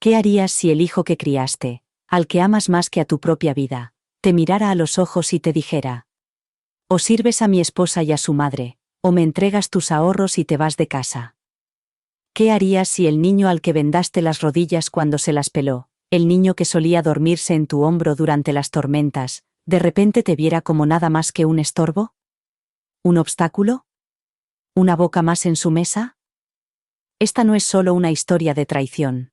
¿Qué harías si el hijo que criaste, al que amas más que a tu propia vida, te mirara a los ojos y te dijera: o sirves a mi esposa y a su madre, o me entregas tus ahorros y te vas de casa? ¿Qué harías si el niño al que vendaste las rodillas cuando se las peló, el niño que solía dormirse en tu hombro durante las tormentas, de repente te viera como nada más que un estorbo? ¿Un obstáculo? ¿Una boca más en su mesa? Esta no es solo una historia de traición.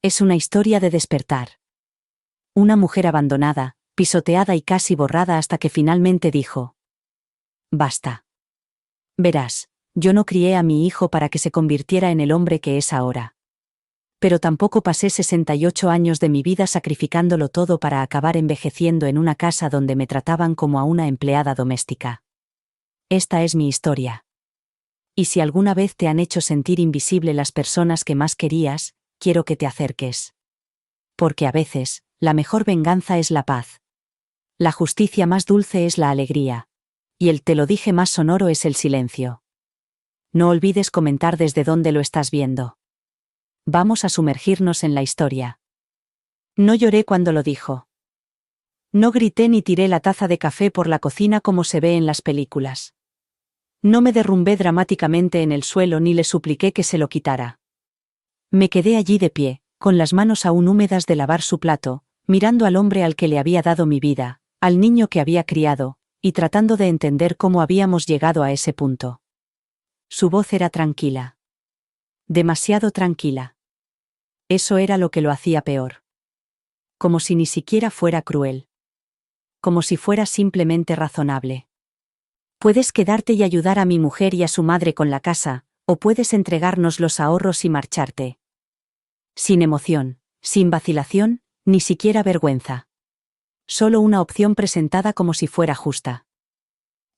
Es una historia de despertar. Una mujer abandonada, pisoteada y casi borrada hasta que finalmente dijo: basta. Verás, yo no crié a mi hijo para que se convirtiera en el hombre que es ahora. Pero tampoco pasé 68 años de mi vida sacrificándolo todo para acabar envejeciendo en una casa donde me trataban como a una empleada doméstica. Esta es mi historia. Y si alguna vez te han hecho sentir invisible las personas que más querías, quiero que te acerques. Porque a veces, la mejor venganza es la paz. La justicia más dulce es la alegría. Y el te lo dije más sonoro es el silencio. No olvides comentar desde dónde lo estás viendo. Vamos a sumergirnos en la historia. No lloré cuando lo dijo. No grité ni tiré la taza de café por la cocina como se ve en las películas. No me derrumbé dramáticamente en el suelo ni le supliqué que se lo quitara. Me quedé allí de pie, con las manos aún húmedas de lavar su plato, mirando al hombre al que le había dado mi vida, al niño que había criado, y tratando de entender cómo habíamos llegado a ese punto. Su voz era tranquila. Demasiado tranquila. Eso era lo que lo hacía peor. Como si ni siquiera fuera cruel. Como si fuera simplemente razonable. Puedes quedarte y ayudar a mi mujer y a su madre con la casa, o puedes entregarnos los ahorros y marcharte. Sin emoción, sin vacilación, ni siquiera vergüenza. Solo una opción presentada como si fuera justa.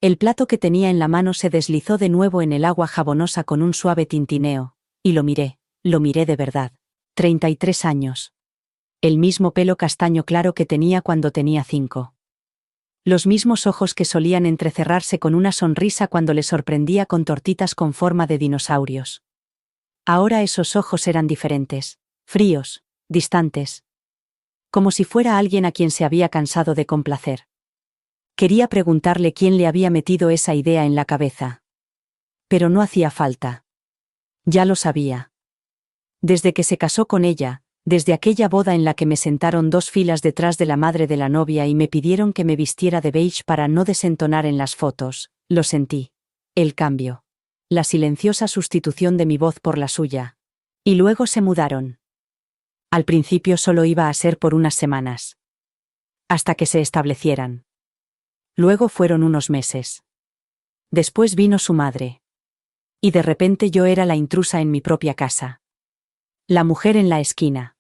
El plato que tenía en la mano se deslizó de nuevo en el agua jabonosa con un suave tintineo, y lo miré de verdad. 33 años. El mismo pelo castaño claro que tenía cuando tenía 5. Los mismos ojos que solían entrecerrarse con una sonrisa cuando le sorprendía con tortitas con forma de dinosaurios. Ahora esos ojos eran diferentes, fríos, distantes. Como si fuera alguien a quien se había cansado de complacer. Quería preguntarle quién le había metido esa idea en la cabeza. Pero no hacía falta. Ya lo sabía. Desde que se casó con ella, desde aquella boda en la que me sentaron 2 filas detrás de la madre de la novia y me pidieron que me vistiera de beige para no desentonar en las fotos, lo sentí. El cambio. La silenciosa sustitución de mi voz por la suya. Y luego se mudaron. Al principio solo iba a ser por unas semanas. Hasta que se establecieran. Luego fueron unos meses. Después vino su madre. Y de repente yo era la intrusa en mi propia casa. La mujer en la esquina.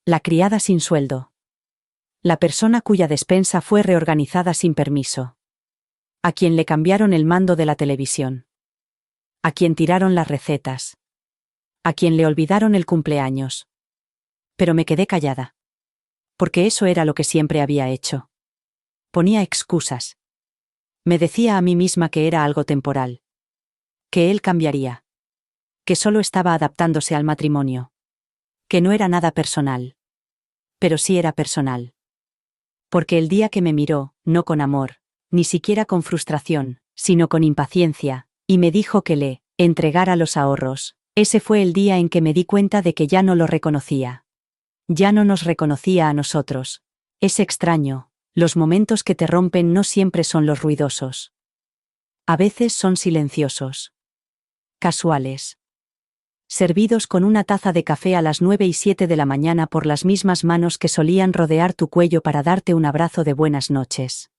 La criada sin sueldo. La persona cuya despensa fue reorganizada sin permiso. A quien le cambiaron el mando de la televisión. A quien tiraron las recetas. A quien le olvidaron el cumpleaños. Pero me quedé callada. Porque eso era lo que siempre había hecho. Ponía excusas. Me decía a mí misma que era algo temporal. Que él cambiaría. Que solo estaba adaptándose al matrimonio. Que no era nada personal. Pero sí era personal. Porque el día que me miró, no con amor, ni siquiera con frustración, sino con impaciencia, y me dijo que le entregara los ahorros, ese fue el día en que me di cuenta de que ya no lo reconocía. Ya no nos reconocía a nosotros. Es extraño, los momentos que te rompen no siempre son los ruidosos. A veces son silenciosos. Casuales. Servidos con una taza de café a las 9:07 de la mañana por las mismas manos que solían rodear tu cuello para darte un abrazo de buenas noches.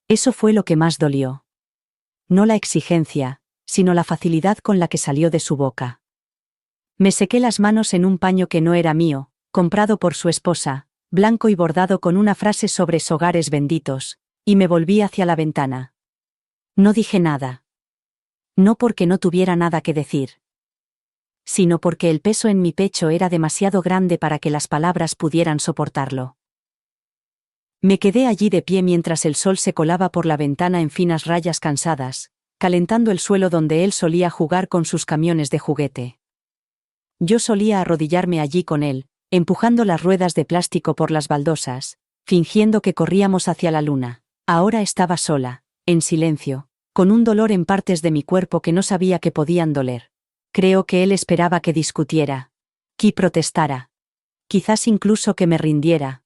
Eso fue lo que más dolió. No la exigencia, sino la facilidad con la que salió de su boca. Me sequé las manos en un paño que no era mío, comprado por su esposa, blanco y bordado con una frase sobre hogares benditos, y me volví hacia la ventana. No dije nada. No porque no tuviera nada que decir. Sino porque el peso en mi pecho era demasiado grande para que las palabras pudieran soportarlo. Me quedé allí de pie mientras el sol se colaba por la ventana en finas rayas cansadas, calentando el suelo donde él solía jugar con sus camiones de juguete. Yo solía arrodillarme allí con él, empujando las ruedas de plástico por las baldosas, fingiendo que corríamos hacia la luna. Ahora estaba sola, en silencio, con un dolor en partes de mi cuerpo que no sabía que podían doler. Creo que él esperaba que discutiera, que protestara, quizás incluso que me rindiera.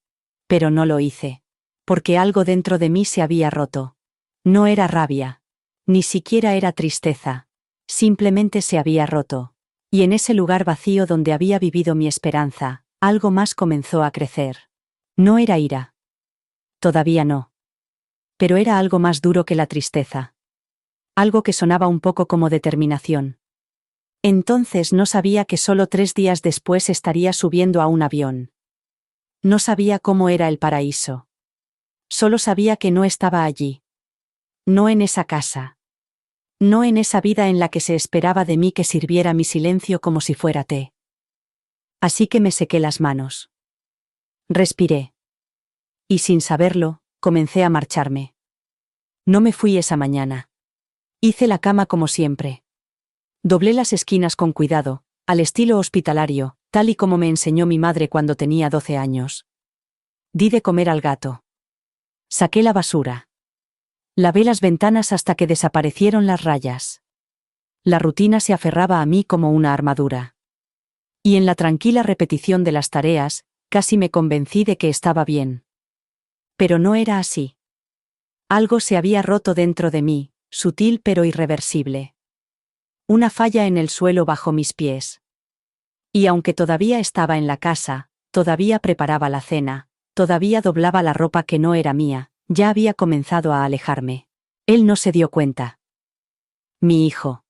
Pero no lo hice. Porque algo dentro de mí se había roto. No era rabia. Ni siquiera era tristeza. Simplemente se había roto. Y en ese lugar vacío donde había vivido mi esperanza, algo más comenzó a crecer. No era ira. Todavía no. Pero era algo más duro que la tristeza. Algo que sonaba un poco como determinación. Entonces no sabía que solo 3 días después estaría subiendo a un avión. No sabía cómo era el paraíso. Solo sabía que no estaba allí. No en esa casa. No en esa vida en la que se esperaba de mí que sirviera mi silencio como si fuera té. Así que me sequé las manos. Respiré. Y sin saberlo, comencé a marcharme. No me fui esa mañana. Hice la cama como siempre. Doblé las esquinas con cuidado, al estilo hospitalario, tal y como me enseñó mi madre cuando tenía 12 años. Di de comer al gato. Saqué la basura. Lavé las ventanas hasta que desaparecieron las rayas. La rutina se aferraba a mí como una armadura. Y en la tranquila repetición de las tareas, casi me convencí de que estaba bien. Pero no era así. Algo se había roto dentro de mí, sutil pero irreversible. Una falla en el suelo bajo mis pies. Y aunque todavía estaba en la casa, todavía preparaba la cena, todavía doblaba la ropa que no era mía, ya había comenzado a alejarme. Él no se dio cuenta. Mi hijo.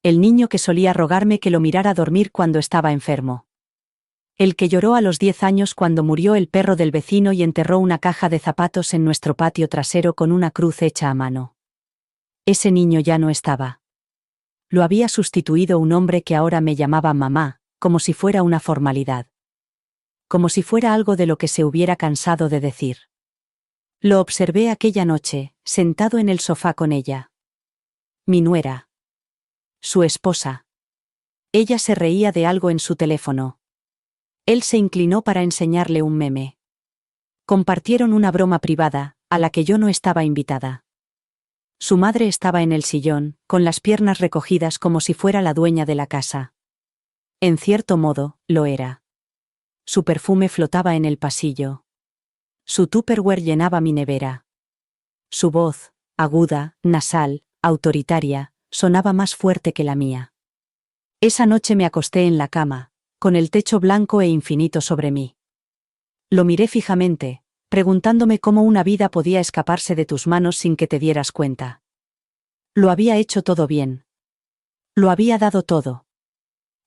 El niño que solía rogarme que lo mirara dormir cuando estaba enfermo. El que lloró a los 10 años cuando murió el perro del vecino y enterró una caja de zapatos en nuestro patio trasero con una cruz hecha a mano. Ese niño ya no estaba. Lo había sustituido un hombre que ahora me llamaba mamá, como si fuera una formalidad. Como si fuera algo de lo que se hubiera cansado de decir. Lo observé aquella noche, sentado en el sofá con ella. Mi nuera. Su esposa. Ella se reía de algo en su teléfono. Él se inclinó para enseñarle un meme. Compartieron una broma privada, a la que yo no estaba invitada. Su madre estaba en el sillón, con las piernas recogidas como si fuera la dueña de la casa. En cierto modo, lo era. Su perfume flotaba en el pasillo. Su Tupperware llenaba mi nevera. Su voz, aguda, nasal, autoritaria, sonaba más fuerte que la mía. Esa noche me acosté en la cama, con el techo blanco e infinito sobre mí. Lo miré fijamente, preguntándome cómo una vida podía escaparse de tus manos sin que te dieras cuenta. Lo había hecho todo bien. Lo había dado todo.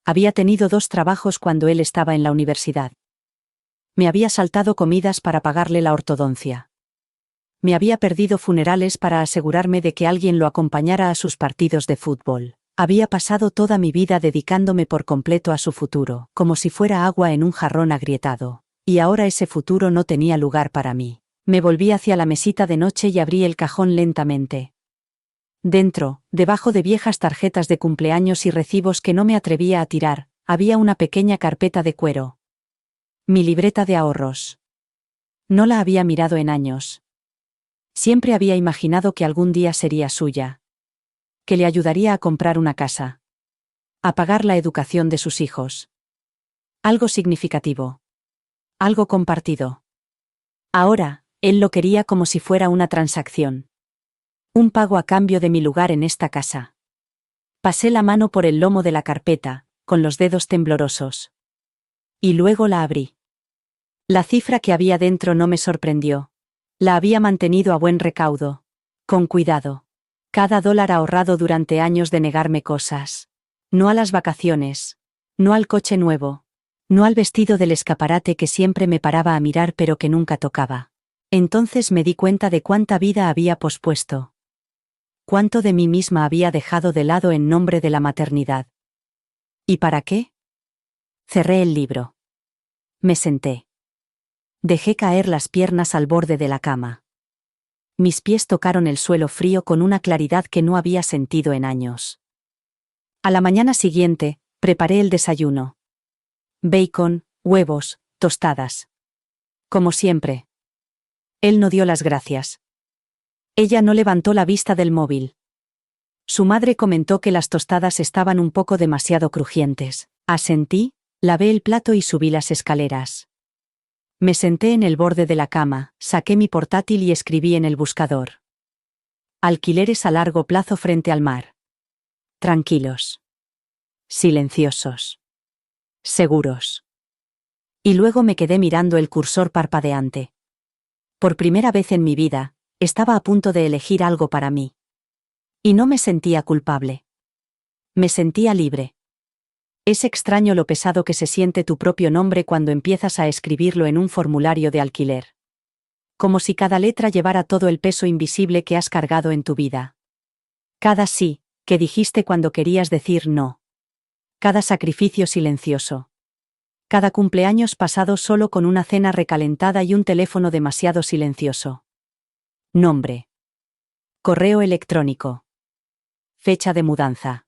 Había tenido 2 trabajos cuando él estaba en la universidad. Me había saltado comidas para pagarle la ortodoncia. Me había perdido funerales para asegurarme de que alguien lo acompañara a sus partidos de fútbol. Había pasado toda mi vida dedicándome por completo a su futuro, como si fuera agua en un jarrón agrietado. Y ahora ese futuro no tenía lugar para mí. Me volví hacia la mesita de noche y abrí el cajón lentamente. Dentro, debajo de viejas tarjetas de cumpleaños y recibos que no me atrevía a tirar, había una pequeña carpeta de cuero. Mi libreta de ahorros. No la había mirado en años. Siempre había imaginado que algún día sería suya. Que le ayudaría a comprar una casa. A pagar la educación de sus hijos. Algo significativo. Algo compartido. Ahora, él lo quería como si fuera una transacción. Un pago a cambio de mi lugar en esta casa. Pasé la mano por el lomo de la carpeta, con los dedos temblorosos. Y luego la abrí. La cifra que había dentro no me sorprendió. La había mantenido a buen recaudo. Con cuidado. Cada dólar ahorrado durante años de negarme cosas. No a las vacaciones. No al coche nuevo. No al vestido del escaparate que siempre me paraba a mirar pero que nunca tocaba. Entonces me di cuenta de cuánta vida había pospuesto. Cuánto de mí misma había dejado de lado en nombre de la maternidad. ¿Y para qué? Cerré el libro. Me senté. Dejé caer las piernas al borde de la cama. Mis pies tocaron el suelo frío con una claridad que no había sentido en años. A la mañana siguiente, Preparé el desayuno. Bacon, huevos, tostadas. Como siempre. Él no dio las gracias. Ella no levantó la vista del móvil. Su madre comentó que las tostadas estaban un poco demasiado crujientes. Asentí, lavé el plato y subí las escaleras. Me senté en el borde de la cama, saqué mi portátil y escribí en el buscador. Alquileres a largo plazo frente al mar. Tranquilos. Silenciosos. Seguros. Y luego me quedé mirando el cursor parpadeante. Por primera vez en mi vida, estaba a punto de elegir algo para mí. Y no me sentía culpable. Me sentía libre. Es extraño lo pesado que se siente tu propio nombre cuando empiezas a escribirlo en un formulario de alquiler. Como si cada letra llevara todo el peso invisible que has cargado en tu vida. Cada sí, que dijiste cuando querías decir no. Cada sacrificio silencioso. Cada cumpleaños pasado solo con una cena recalentada y un teléfono demasiado silencioso. Nombre. Correo electrónico. Fecha de mudanza.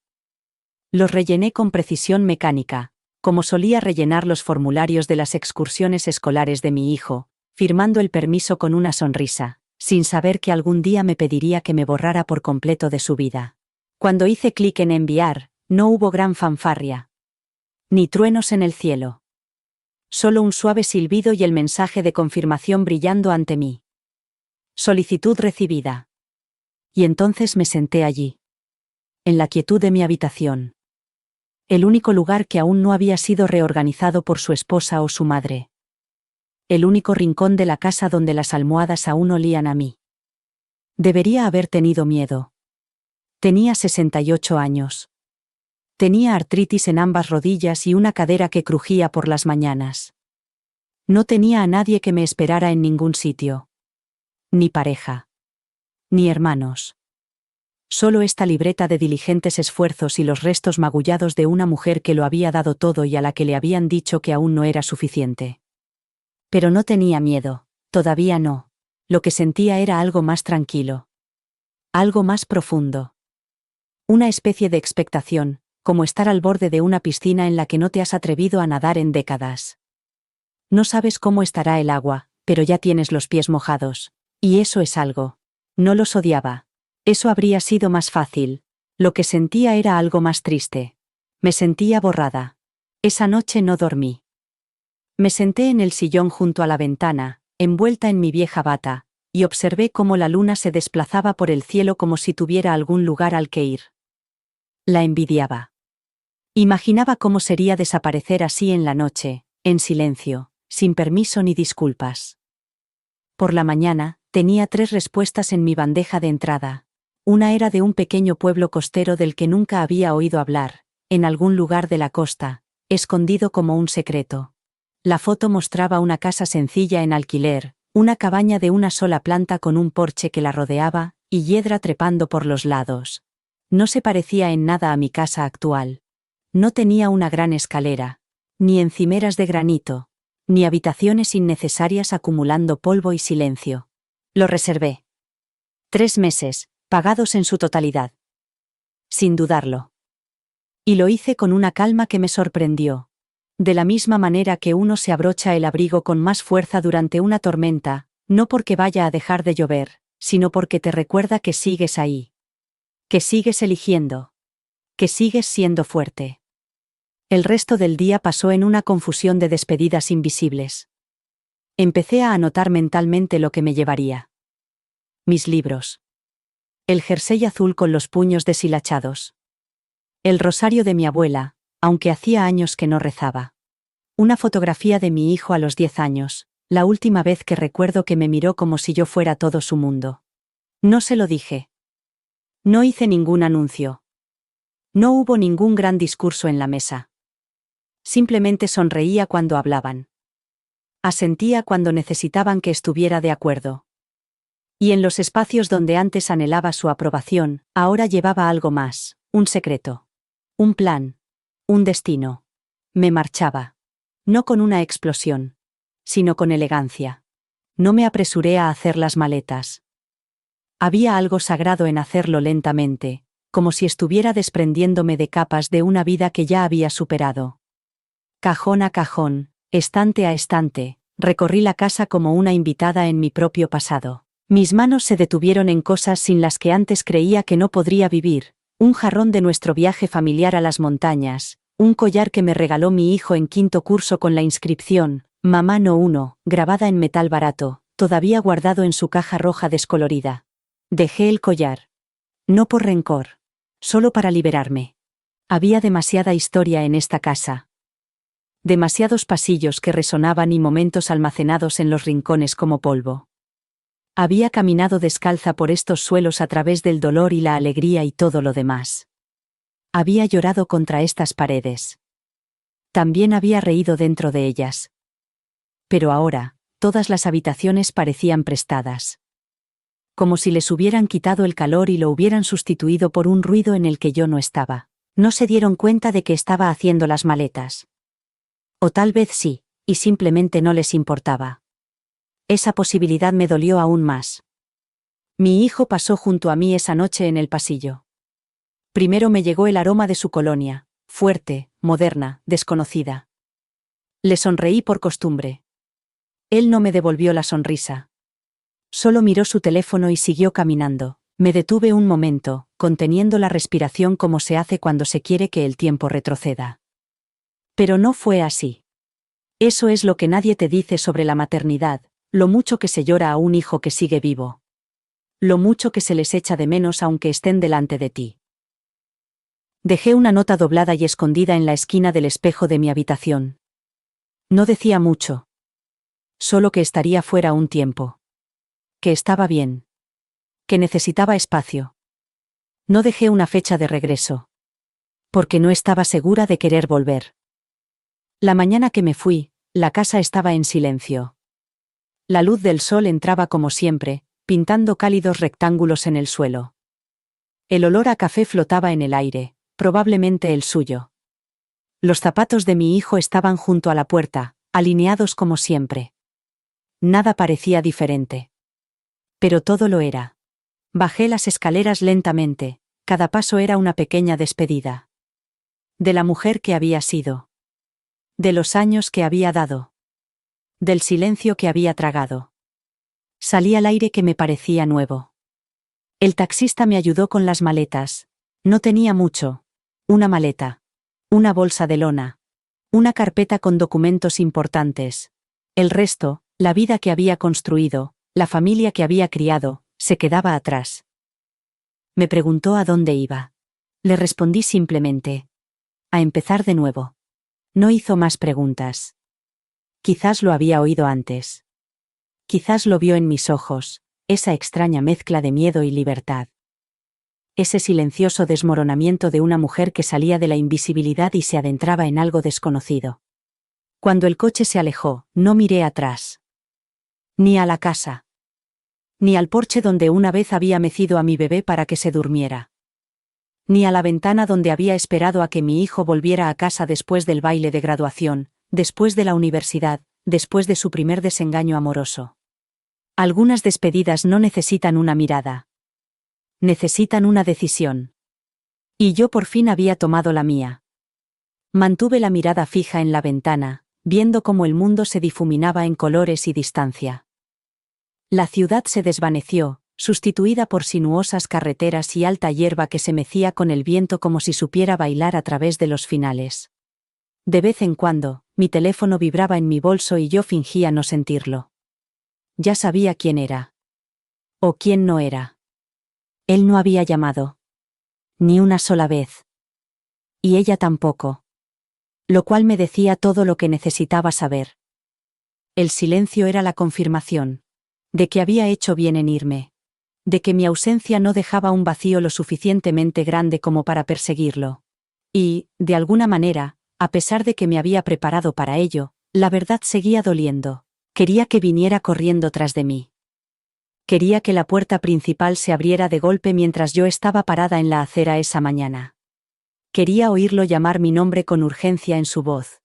Los rellené con precisión mecánica, como solía rellenar los formularios de las excursiones escolares de mi hijo, firmando el permiso con una sonrisa, sin saber que algún día me pediría que me borrara por completo de su vida. Cuando hice clic en enviar, no hubo gran fanfarria. Ni truenos en el cielo. Solo un suave silbido y el mensaje de confirmación brillando ante mí. Solicitud recibida. Y entonces me senté allí. En la quietud de mi habitación. El único lugar que aún no había sido reorganizado por su esposa o su madre. El único rincón de la casa donde las almohadas aún olían a mí. Debería haber tenido miedo. Tenía 68 años. Tenía artritis en ambas rodillas y una cadera que crujía por las mañanas. No tenía a nadie que me esperara en ningún sitio. Ni pareja. Ni hermanos. Solo esta libreta de diligentes esfuerzos y los restos magullados de una mujer que lo había dado todo y a la que le habían dicho que aún no era suficiente. Pero no tenía miedo, todavía no. Lo que sentía era algo más tranquilo. Algo más profundo. Una especie de expectación, como estar al borde de una piscina en la que no te has atrevido a nadar en décadas. No sabes cómo estará el agua, pero ya tienes los pies mojados. Y eso es algo. No los odiaba. Eso habría sido más fácil. Lo que sentía era algo más triste. Me sentía borrada. Esa noche no dormí. Me senté en el sillón junto a la ventana, envuelta en mi vieja bata, y observé cómo la luna se desplazaba por el cielo como si tuviera algún lugar al que ir. La envidiaba. Imaginaba cómo sería desaparecer así en la noche, en silencio, sin permiso ni disculpas. Por la mañana, tenía 3 respuestas en mi bandeja de entrada. Una era de un pequeño pueblo costero del que nunca había oído hablar, en algún lugar de la costa, escondido como un secreto. La foto mostraba una casa sencilla en alquiler, una cabaña de una sola planta con un porche que la rodeaba, y hiedra trepando por los lados. No se parecía en nada a mi casa actual. No tenía una gran escalera, ni encimeras de granito, ni habitaciones innecesarias acumulando polvo y silencio. Lo reservé. 3 meses, pagados en su totalidad. Sin dudarlo. Y lo hice con una calma que me sorprendió. De la misma manera que uno se abrocha el abrigo con más fuerza durante una tormenta, no porque vaya a dejar de llover, sino porque te recuerda que sigues ahí. Que sigues eligiendo. Que sigues siendo fuerte. El resto del día pasó en una confusión de despedidas invisibles. Empecé a anotar mentalmente lo que me llevaría. Mis libros. El jersey azul con los puños deshilachados. El rosario de mi abuela, aunque hacía años que no rezaba. Una fotografía de mi hijo a los 10 años, la última vez que recuerdo que me miró como si yo fuera todo su mundo. No se lo dije. No hice ningún anuncio. No hubo ningún gran discurso en la mesa. Simplemente sonreía cuando hablaban. Asentía cuando necesitaban que estuviera de acuerdo. Y en los espacios donde antes anhelaba su aprobación, ahora llevaba algo más, un secreto. Un plan. Un destino. Me marchaba. No con una explosión. Sino con elegancia. No me apresuré a hacer las maletas. Había algo sagrado en hacerlo lentamente, como si estuviera desprendiéndome de capas de una vida que ya había superado. Cajón a cajón, estante a estante, recorrí la casa como una invitada en mi propio pasado. Mis manos se detuvieron en cosas sin las que antes creía que no podría vivir: un jarrón de nuestro viaje familiar a las montañas, un collar que me regaló mi hijo en 5º curso con la inscripción «Mamá no uno», grabada en metal barato, todavía guardado en su caja roja descolorida. Dejé el collar. No por rencor. Solo para liberarme. Había demasiada historia en esta casa. Demasiados pasillos que resonaban y momentos almacenados en los rincones como polvo. Había caminado descalza por estos suelos a través del dolor y la alegría y todo lo demás. Había llorado contra estas paredes. También había reído dentro de ellas. Pero ahora, todas las habitaciones parecían prestadas. Como si les hubieran quitado el calor y lo hubieran sustituido por un ruido en el que yo no estaba. No se dieron cuenta de que estaba haciendo las maletas. O tal vez sí, y simplemente no les importaba. Esa posibilidad me dolió aún más. Mi hijo pasó junto a mí esa noche en el pasillo. Primero me llegó el aroma de su colonia, fuerte, moderna, desconocida. Le sonreí por costumbre. Él no me devolvió la sonrisa. Solo miró su teléfono y siguió caminando. Me detuve un momento, conteniendo la respiración como se hace cuando se quiere que el tiempo retroceda. Pero no fue así. Eso es lo que nadie te dice sobre la maternidad: lo mucho que se llora a un hijo que sigue vivo. Lo mucho que se les echa de menos aunque estén delante de ti. Dejé una nota doblada y escondida en la esquina del espejo de mi habitación. No decía mucho. Solo que estaría fuera un tiempo. Que estaba bien. Que necesitaba espacio. No dejé una fecha de regreso. Porque no estaba segura de querer volver. La mañana que me fui, la casa estaba en silencio. La luz del sol entraba como siempre, pintando cálidos rectángulos en el suelo. El olor a café flotaba en el aire, probablemente el suyo. Los zapatos de mi hijo estaban junto a la puerta, alineados como siempre. Nada parecía diferente. Pero todo lo era. Bajé las escaleras lentamente, cada paso era una pequeña despedida. De la mujer que había sido. De los años que había dado. Del silencio que había tragado. Salí al aire que me parecía nuevo. El taxista me ayudó con las maletas. No tenía mucho. Una maleta. Una bolsa de lona. Una carpeta con documentos importantes. El resto, la vida que había construido, la familia que había criado, se quedaba atrás. Me preguntó a dónde iba. Le respondí simplemente. A empezar de nuevo. No hizo más preguntas. Quizás lo había oído antes. Quizás lo vio en mis ojos, esa extraña mezcla de miedo y libertad. Ese silencioso desmoronamiento de una mujer que salía de la invisibilidad y se adentraba en algo desconocido. Cuando el coche se alejó, no miré atrás. Ni a la casa. Ni al porche donde una vez había mecido a mi bebé para que se durmiera. Ni a la ventana donde había esperado a que mi hijo volviera a casa después del baile de graduación, después de la universidad, después de su primer desengaño amoroso. Algunas despedidas no necesitan una mirada. Necesitan una decisión. Y yo por fin había tomado la mía. Mantuve la mirada fija en la ventana, viendo cómo el mundo se difuminaba en colores y distancia. La ciudad se desvaneció, sustituida por sinuosas carreteras y alta hierba que se mecía con el viento como si supiera bailar a través de los finales. De vez en cuando, mi teléfono vibraba en mi bolso y yo fingía no sentirlo. Ya sabía quién era. O quién no era. Él no había llamado. Ni una sola vez. Y ella tampoco. Lo cual me decía todo lo que necesitaba saber. El silencio era la confirmación. De que había hecho bien en irme. De que mi ausencia no dejaba un vacío lo suficientemente grande como para perseguirlo. Y, de alguna manera, a pesar de que me había preparado para ello, la verdad seguía doliendo. Quería que viniera corriendo tras de mí. Quería que la puerta principal se abriera de golpe mientras yo estaba parada en la acera esa mañana. Quería oírlo llamar mi nombre con urgencia en su voz.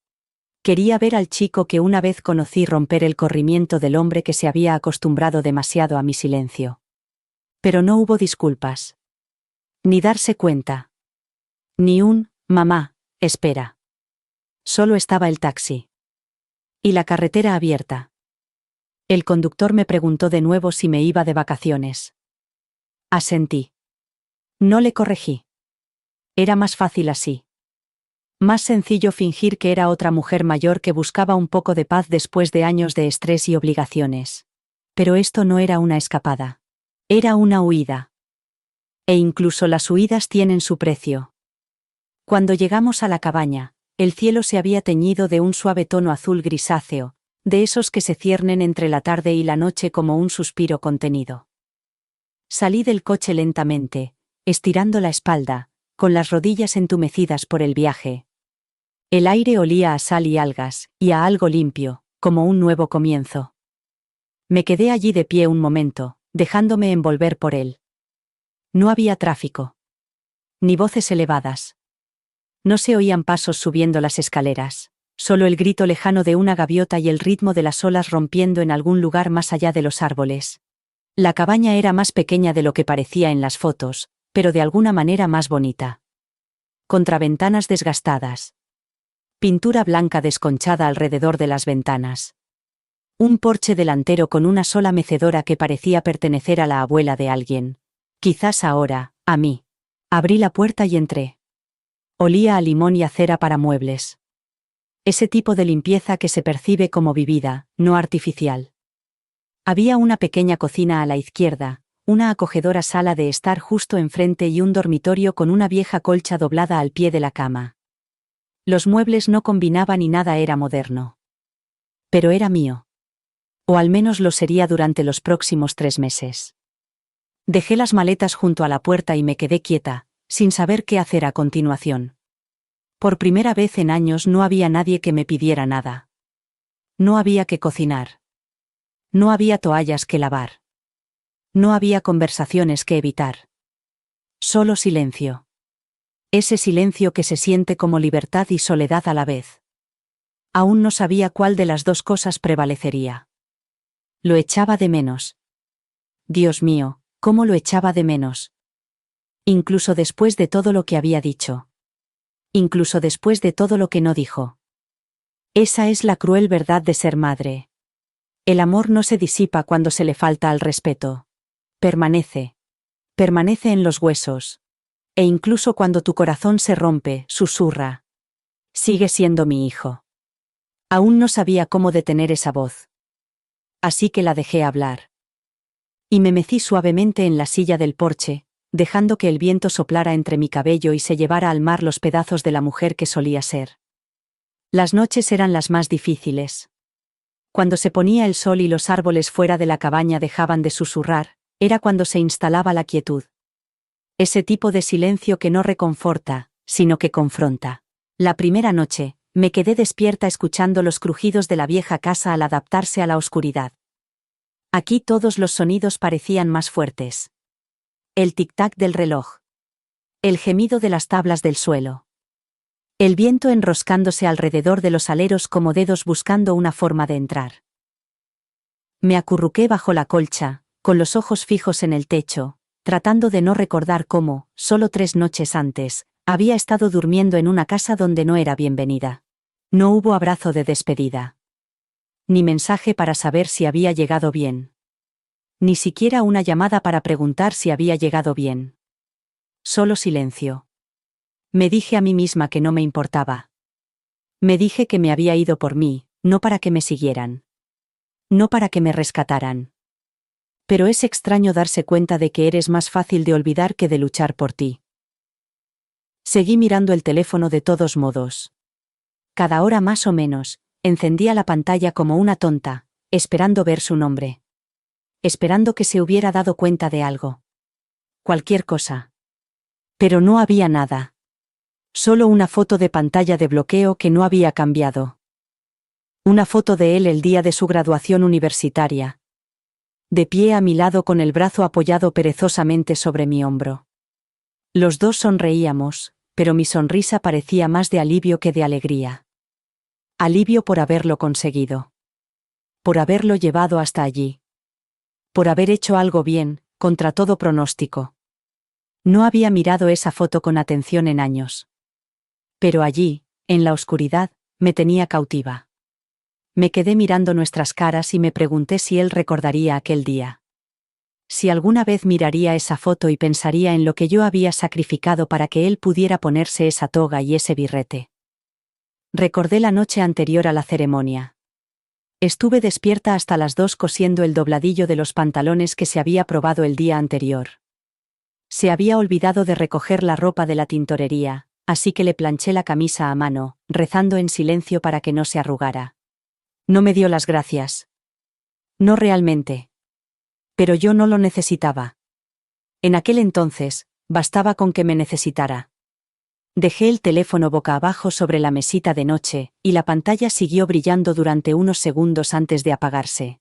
Quería ver al chico que una vez conocí romper el corrimiento del hombre que se había acostumbrado demasiado a mi silencio. Pero no hubo disculpas. Ni darse cuenta. Ni un, mamá, espera. Solo estaba el taxi. Y la carretera abierta. El conductor me preguntó de nuevo si me iba de vacaciones. Asentí. No le corregí. Era más fácil así. Más sencillo fingir que era otra mujer mayor que buscaba un poco de paz después de años de estrés y obligaciones. Pero esto no era una escapada. Era una huida. E incluso las huidas tienen su precio. Cuando llegamos a la cabaña, el cielo se había teñido de un suave tono azul grisáceo, de esos que se ciernen entre la tarde y la noche como un suspiro contenido. Salí del coche lentamente, estirando la espalda, con las rodillas entumecidas por el viaje. El aire olía a sal y algas, y a algo limpio, como un nuevo comienzo. Me quedé allí de pie un momento, dejándome envolver por él. No había tráfico. Ni voces elevadas. No se oían pasos subiendo las escaleras, solo el grito lejano de una gaviota y el ritmo de las olas rompiendo en algún lugar más allá de los árboles. La cabaña era más pequeña de lo que parecía en las fotos, pero de alguna manera más bonita. Contraventanas desgastadas. Pintura blanca desconchada alrededor de las ventanas. Un porche delantero con una sola mecedora que parecía pertenecer a la abuela de alguien. Quizás ahora, a mí. Abrí la puerta y entré. Olía a limón y a cera para muebles. Ese tipo de limpieza que se percibe como vivida, no artificial. Había una pequeña cocina a la izquierda, una acogedora sala de estar justo enfrente y un dormitorio con una vieja colcha doblada al pie de la cama. Los muebles no combinaban y nada era moderno. Pero era mío. O al menos lo sería durante los próximos 3 meses. Dejé las maletas junto a la puerta y me quedé quieta, sin saber qué hacer a continuación. Por primera vez en años no había nadie que me pidiera nada. No había que cocinar. No había toallas que lavar. No había conversaciones que evitar. Solo silencio. Ese silencio que se siente como libertad y soledad a la vez. Aún no sabía cuál de las dos cosas prevalecería. Lo echaba de menos. Dios mío, cómo lo echaba de menos. Incluso después de todo lo que había dicho. Incluso después de todo lo que no dijo. Esa es la cruel verdad de ser madre. El amor no se disipa cuando se le falta al respeto. Permanece. Permanece en los huesos. E incluso cuando tu corazón se rompe, susurra. Sigue siendo mi hijo. Aún no sabía cómo detener esa voz. Así que la dejé hablar. Y me mecí suavemente en la silla del porche, dejando que el viento soplara entre mi cabello y se llevara al mar los pedazos de la mujer que solía ser. Las noches eran las más difíciles. Cuando se ponía el sol y los árboles fuera de la cabaña dejaban de susurrar, era cuando se instalaba la quietud. Ese tipo de silencio que no reconforta, sino que confronta. La primera noche, me quedé despierta escuchando los crujidos de la vieja casa al adaptarse a la oscuridad. Aquí todos los sonidos parecían más fuertes. El tic-tac del reloj. El gemido de las tablas del suelo. El viento enroscándose alrededor de los aleros como dedos buscando una forma de entrar. Me acurruqué bajo la colcha, con los ojos fijos en el techo, tratando de no recordar cómo, solo 3 noches antes, había estado durmiendo en una casa donde no era bienvenida. No hubo abrazo de despedida. Ni mensaje para saber si había llegado bien. Ni siquiera una llamada para preguntar si había llegado bien. Solo silencio. Me dije a mí misma que no me importaba. Me dije que me había ido por mí, no para que me siguieran. No para que me rescataran. Pero es extraño darse cuenta de que eres más fácil de olvidar que de luchar por ti. Seguí mirando el teléfono de todos modos. Cada hora más o menos, encendía la pantalla como una tonta, esperando ver su nombre. Esperando que se hubiera dado cuenta de algo. Cualquier cosa. Pero no había nada. Solo una foto de pantalla de bloqueo que no había cambiado. Una foto de él el día de su graduación universitaria. De pie a mi lado con el brazo apoyado perezosamente sobre mi hombro. Los dos sonreíamos, pero mi sonrisa parecía más de alivio que de alegría. Alivio por haberlo conseguido. Por haberlo llevado hasta allí. Por haber hecho algo bien, contra todo pronóstico. No había mirado esa foto con atención en años. Pero allí, en la oscuridad, me tenía cautiva. Me quedé mirando nuestras caras y me pregunté si él recordaría aquel día. Si alguna vez miraría esa foto y pensaría en lo que yo había sacrificado para que él pudiera ponerse esa toga y ese birrete. Recordé la noche anterior a la ceremonia. Estuve despierta hasta las 2 cosiendo el dobladillo de los pantalones que se había probado el día anterior. Se había olvidado de recoger la ropa de la tintorería, así que le planché la camisa a mano, rezando en silencio para que no se arrugara. No me dio las gracias. No realmente. Pero yo no lo necesitaba. En aquel entonces, bastaba con que me necesitara. Dejé el teléfono boca abajo sobre la mesita de noche, y la pantalla siguió brillando durante unos segundos antes de apagarse.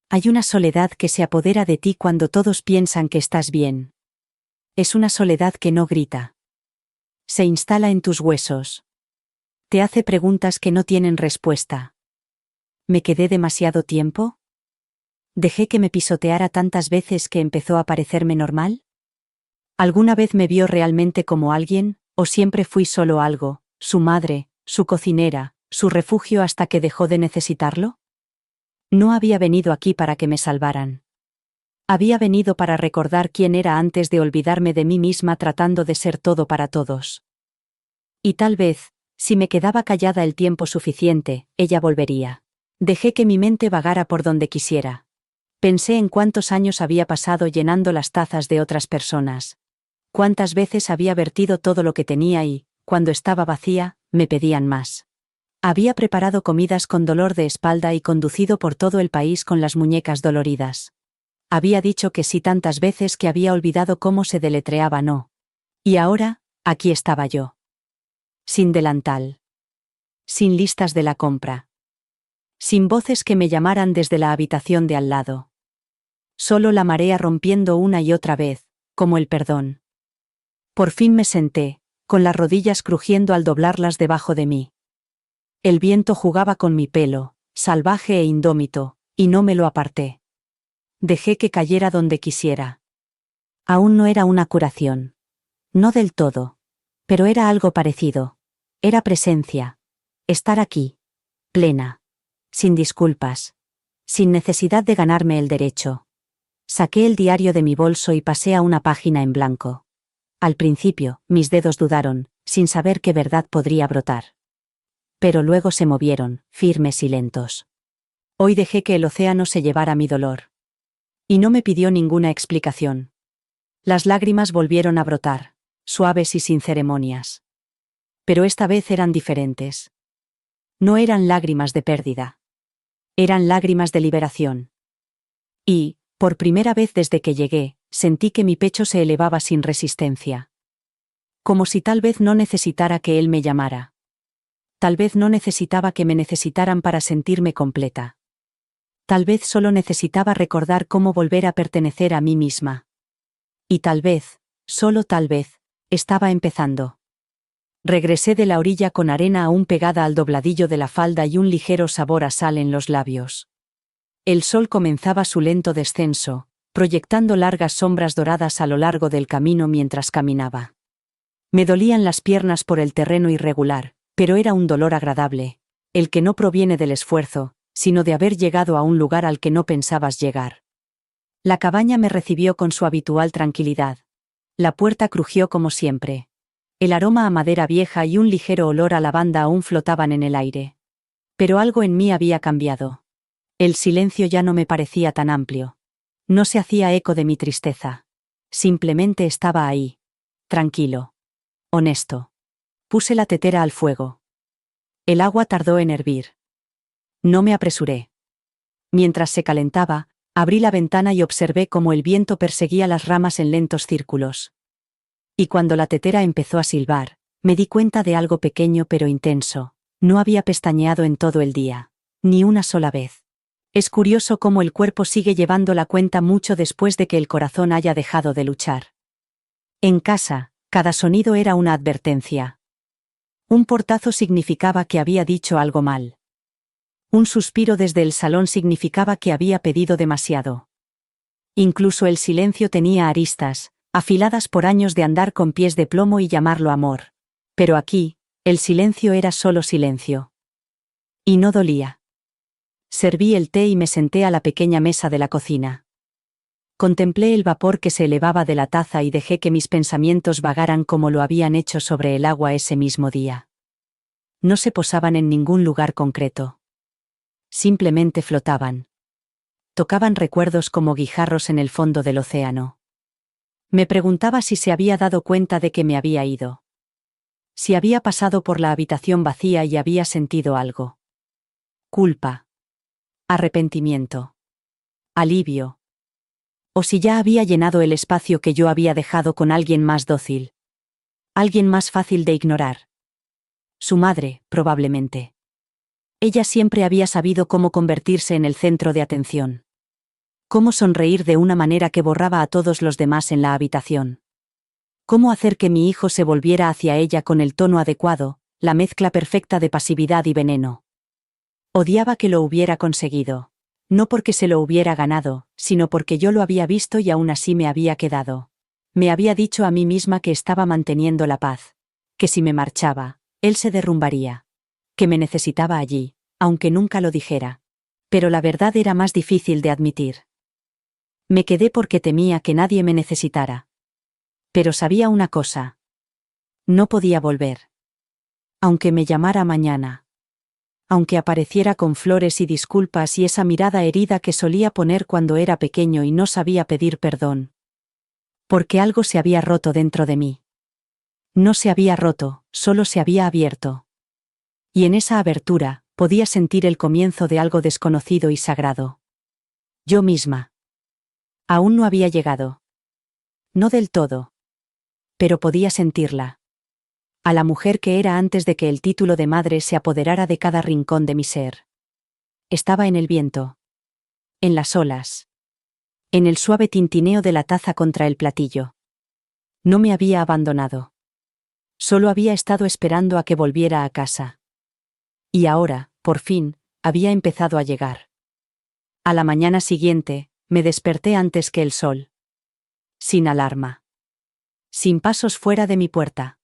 Hay una soledad que se apodera de ti cuando todos piensan que estás bien. Es una soledad que no grita. Se instala en tus huesos. Te hace preguntas que no tienen respuesta. ¿Me quedé demasiado tiempo? ¿Dejé que me pisoteara tantas veces que empezó a parecerme normal? ¿Alguna vez me vio realmente como alguien, o siempre fui solo algo, su madre, su cocinera, su refugio hasta que dejó de necesitarlo? No había venido aquí para que me salvaran. Había venido para recordar quién era antes de olvidarme de mí misma tratando de ser todo para todos. Y tal vez, si me quedaba callada el tiempo suficiente, ella volvería. Dejé que mi mente vagara por donde quisiera. Pensé en cuántos años había pasado llenando las tazas de otras personas. Cuántas veces había vertido todo lo que tenía y, cuando estaba vacía, me pedían más. Había preparado comidas con dolor de espalda y conducido por todo el país con las muñecas doloridas. Había dicho que sí tantas veces que había olvidado cómo se deletreaba no. Y ahora, aquí estaba yo. Sin delantal. Sin listas de la compra. Sin voces que me llamaran desde la habitación de al lado. Solo la marea rompiendo una y otra vez, como el perdón. Por fin me senté, con las rodillas crujiendo al doblarlas debajo de mí. El viento jugaba con mi pelo, salvaje e indómito, y no me lo aparté. Dejé que cayera donde quisiera. Aún no era una curación. No del todo. Pero era algo parecido. Era presencia. Estar aquí. Plena. Sin disculpas. Sin necesidad de ganarme el derecho. Saqué el diario de mi bolso y pasé a una página en blanco. Al principio, mis dedos dudaron, sin saber qué verdad podría brotar. Pero luego se movieron, firmes y lentos. Hoy dejé que el océano se llevara mi dolor. Y no me pidió ninguna explicación. Las lágrimas volvieron a brotar, suaves y sin ceremonias. Pero esta vez eran diferentes. No eran lágrimas de pérdida. Eran lágrimas de liberación. Y, por primera vez desde que llegué, sentí que mi pecho se elevaba sin resistencia. Como si tal vez no necesitara que él me llamara. Tal vez no necesitaba que me necesitaran para sentirme completa. Tal vez solo necesitaba recordar cómo volver a pertenecer a mí misma. Y tal vez, solo tal vez, estaba empezando. Regresé de la orilla con arena aún pegada al dobladillo de la falda y un ligero sabor a sal en los labios. El sol comenzaba su lento descenso, proyectando largas sombras doradas a lo largo del camino mientras caminaba. Me dolían las piernas por el terreno irregular, pero era un dolor agradable, el que no proviene del esfuerzo, sino de haber llegado a un lugar al que no pensabas llegar. La cabaña me recibió con su habitual tranquilidad. La puerta crujió como siempre. El aroma a madera vieja y un ligero olor a lavanda aún flotaban en el aire. Pero algo en mí había cambiado. El silencio ya no me parecía tan amplio. No se hacía eco de mi tristeza. Simplemente estaba ahí. Tranquilo. Honesto. Puse la tetera al fuego. El agua tardó en hervir. No me apresuré. Mientras se calentaba, abrí la ventana y observé cómo el viento perseguía las ramas en lentos círculos. Y cuando la tetera empezó a silbar, me di cuenta de algo pequeño pero intenso. No había pestañeado en todo el día. Ni una sola vez. Es curioso cómo el cuerpo sigue llevando la cuenta mucho después de que el corazón haya dejado de luchar. En casa, cada sonido era una advertencia. Un portazo significaba que había dicho algo mal. Un suspiro desde el salón significaba que había pedido demasiado. Incluso el silencio tenía aristas, afiladas por años de andar con pies de plomo y llamarlo amor. Pero aquí, el silencio era solo silencio. Y no dolía. Serví el té y me senté a la pequeña mesa de la cocina. Contemplé el vapor que se elevaba de la taza y dejé que mis pensamientos vagaran como lo habían hecho sobre el agua ese mismo día. No se posaban en ningún lugar concreto. Simplemente flotaban. Tocaban recuerdos como guijarros en el fondo del océano. Me preguntaba si se había dado cuenta de que me había ido. Si había pasado por la habitación vacía y había sentido algo. Culpa. Arrepentimiento. Alivio. O si ya había llenado el espacio que yo había dejado con alguien más dócil. Alguien más fácil de ignorar. Su madre, probablemente. Ella siempre había sabido cómo convertirse en el centro de atención. Cómo sonreír de una manera que borraba a todos los demás en la habitación. Cómo hacer que mi hijo se volviera hacia ella con el tono adecuado, la mezcla perfecta de pasividad y veneno. Odiaba que lo hubiera conseguido. No porque se lo hubiera ganado, sino porque yo lo había visto y aún así me había quedado. Me había dicho a mí misma que estaba manteniendo la paz. Que si me marchaba, él se derrumbaría. Que me necesitaba allí, aunque nunca lo dijera. Pero la verdad era más difícil de admitir. Me quedé porque temía que nadie me necesitara. Pero sabía una cosa. No podía volver. Aunque me llamara mañana. Aunque apareciera con flores y disculpas y esa mirada herida que solía poner cuando era pequeño y no sabía pedir perdón. Porque algo se había roto dentro de mí. No se había roto, solo se había abierto. Y en esa abertura, podía sentir el comienzo de algo desconocido y sagrado. Yo misma. Aún no había llegado. No del todo. Pero podía sentirla. A la mujer que era antes de que el título de madre se apoderara de cada rincón de mi ser. Estaba en el viento. En las olas. En el suave tintineo de la taza contra el platillo. No me había abandonado. Solo había estado esperando a que volviera a casa. Y ahora, por fin, había empezado a llegar. A la mañana siguiente, me desperté antes que el sol. Sin alarma. Sin pasos fuera de mi puerta.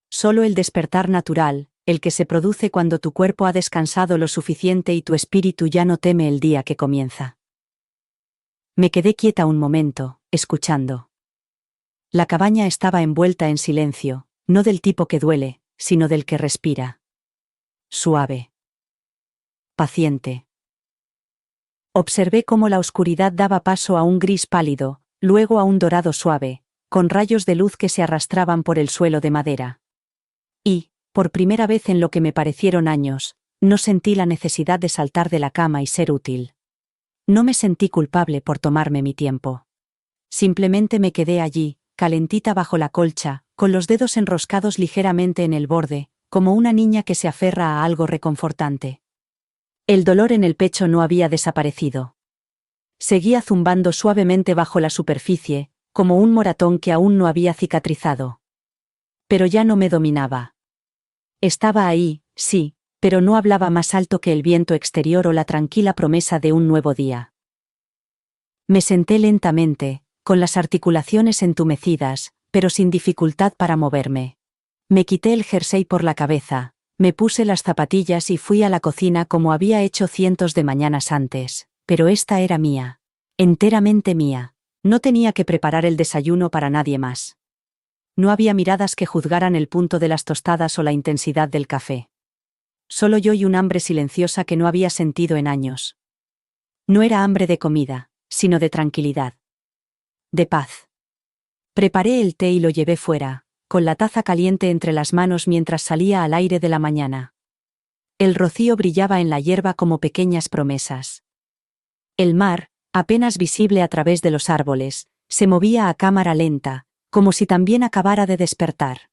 Solo el despertar natural, el que se produce cuando tu cuerpo ha descansado lo suficiente y tu espíritu ya no teme el día que comienza. Me quedé quieta un momento, escuchando. La cabaña estaba envuelta en silencio, no del tipo que duele, sino del que respira. Suave. Paciente. Observé cómo la oscuridad daba paso a un gris pálido, luego a un dorado suave, con rayos de luz que se arrastraban por el suelo de madera. Y, por primera vez en lo que me parecieron años, no sentí la necesidad de saltar de la cama y ser útil. No me sentí culpable por tomarme mi tiempo. Simplemente me quedé allí, calentita bajo la colcha, con los dedos enroscados ligeramente en el borde, como una niña que se aferra a algo reconfortante. El dolor en el pecho no había desaparecido. Seguía zumbando suavemente bajo la superficie, como un moratón que aún no había cicatrizado. Pero ya no me dominaba. Estaba ahí, sí, pero no hablaba más alto que el viento exterior o la tranquila promesa de un nuevo día. Me senté lentamente, con las articulaciones entumecidas, pero sin dificultad para moverme. Me quité el jersey por la cabeza, me puse las zapatillas y fui a la cocina como había hecho cientos de mañanas antes, pero esta era mía. Enteramente mía. No tenía que preparar el desayuno para nadie más. No había miradas que juzgaran el punto de las tostadas o la intensidad del café. Solo yo y un hambre silenciosa que no había sentido en años. No era hambre de comida, sino de tranquilidad. De paz. Preparé el té y lo llevé fuera, con la taza caliente entre las manos mientras salía al aire de la mañana. El rocío brillaba en la hierba como pequeñas promesas. El mar, apenas visible a través de los árboles, se movía a cámara lenta, como si también acabara de despertar.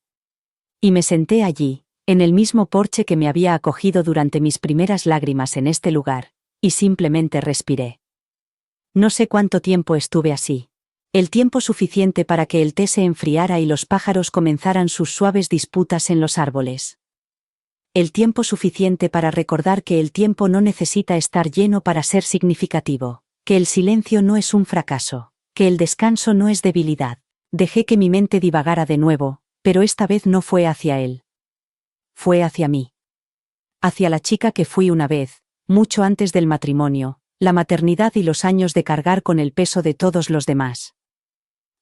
Y me senté allí, en el mismo porche que me había acogido durante mis primeras lágrimas en este lugar, y simplemente respiré. No sé cuánto tiempo estuve así. El tiempo suficiente para que el té se enfriara y los pájaros comenzaran sus suaves disputas en los árboles. El tiempo suficiente para recordar que el tiempo no necesita estar lleno para ser significativo, que el silencio no es un fracaso, que el descanso no es debilidad. Dejé que mi mente divagara de nuevo, pero esta vez no fue hacia él. Fue hacia mí. Hacia la chica que fui una vez, mucho antes del matrimonio, la maternidad y los años de cargar con el peso de todos los demás.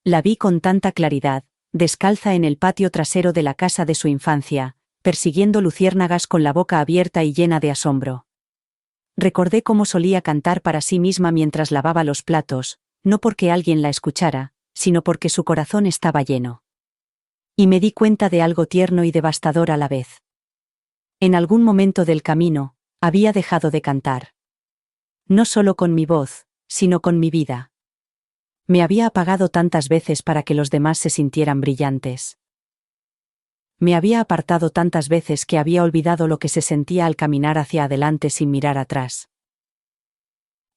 La vi con tanta claridad, descalza en el patio trasero de la casa de su infancia, persiguiendo luciérnagas con la boca abierta y llena de asombro. Recordé cómo solía cantar para sí misma mientras lavaba los platos, no porque alguien la escuchara, sino porque su corazón estaba lleno. Y me di cuenta de algo tierno y devastador a la vez. En algún momento del camino, había dejado de cantar. No solo con mi voz, sino con mi vida. Me había apagado tantas veces para que los demás se sintieran brillantes. Me había apartado tantas veces que había olvidado lo que se sentía al caminar hacia adelante sin mirar atrás.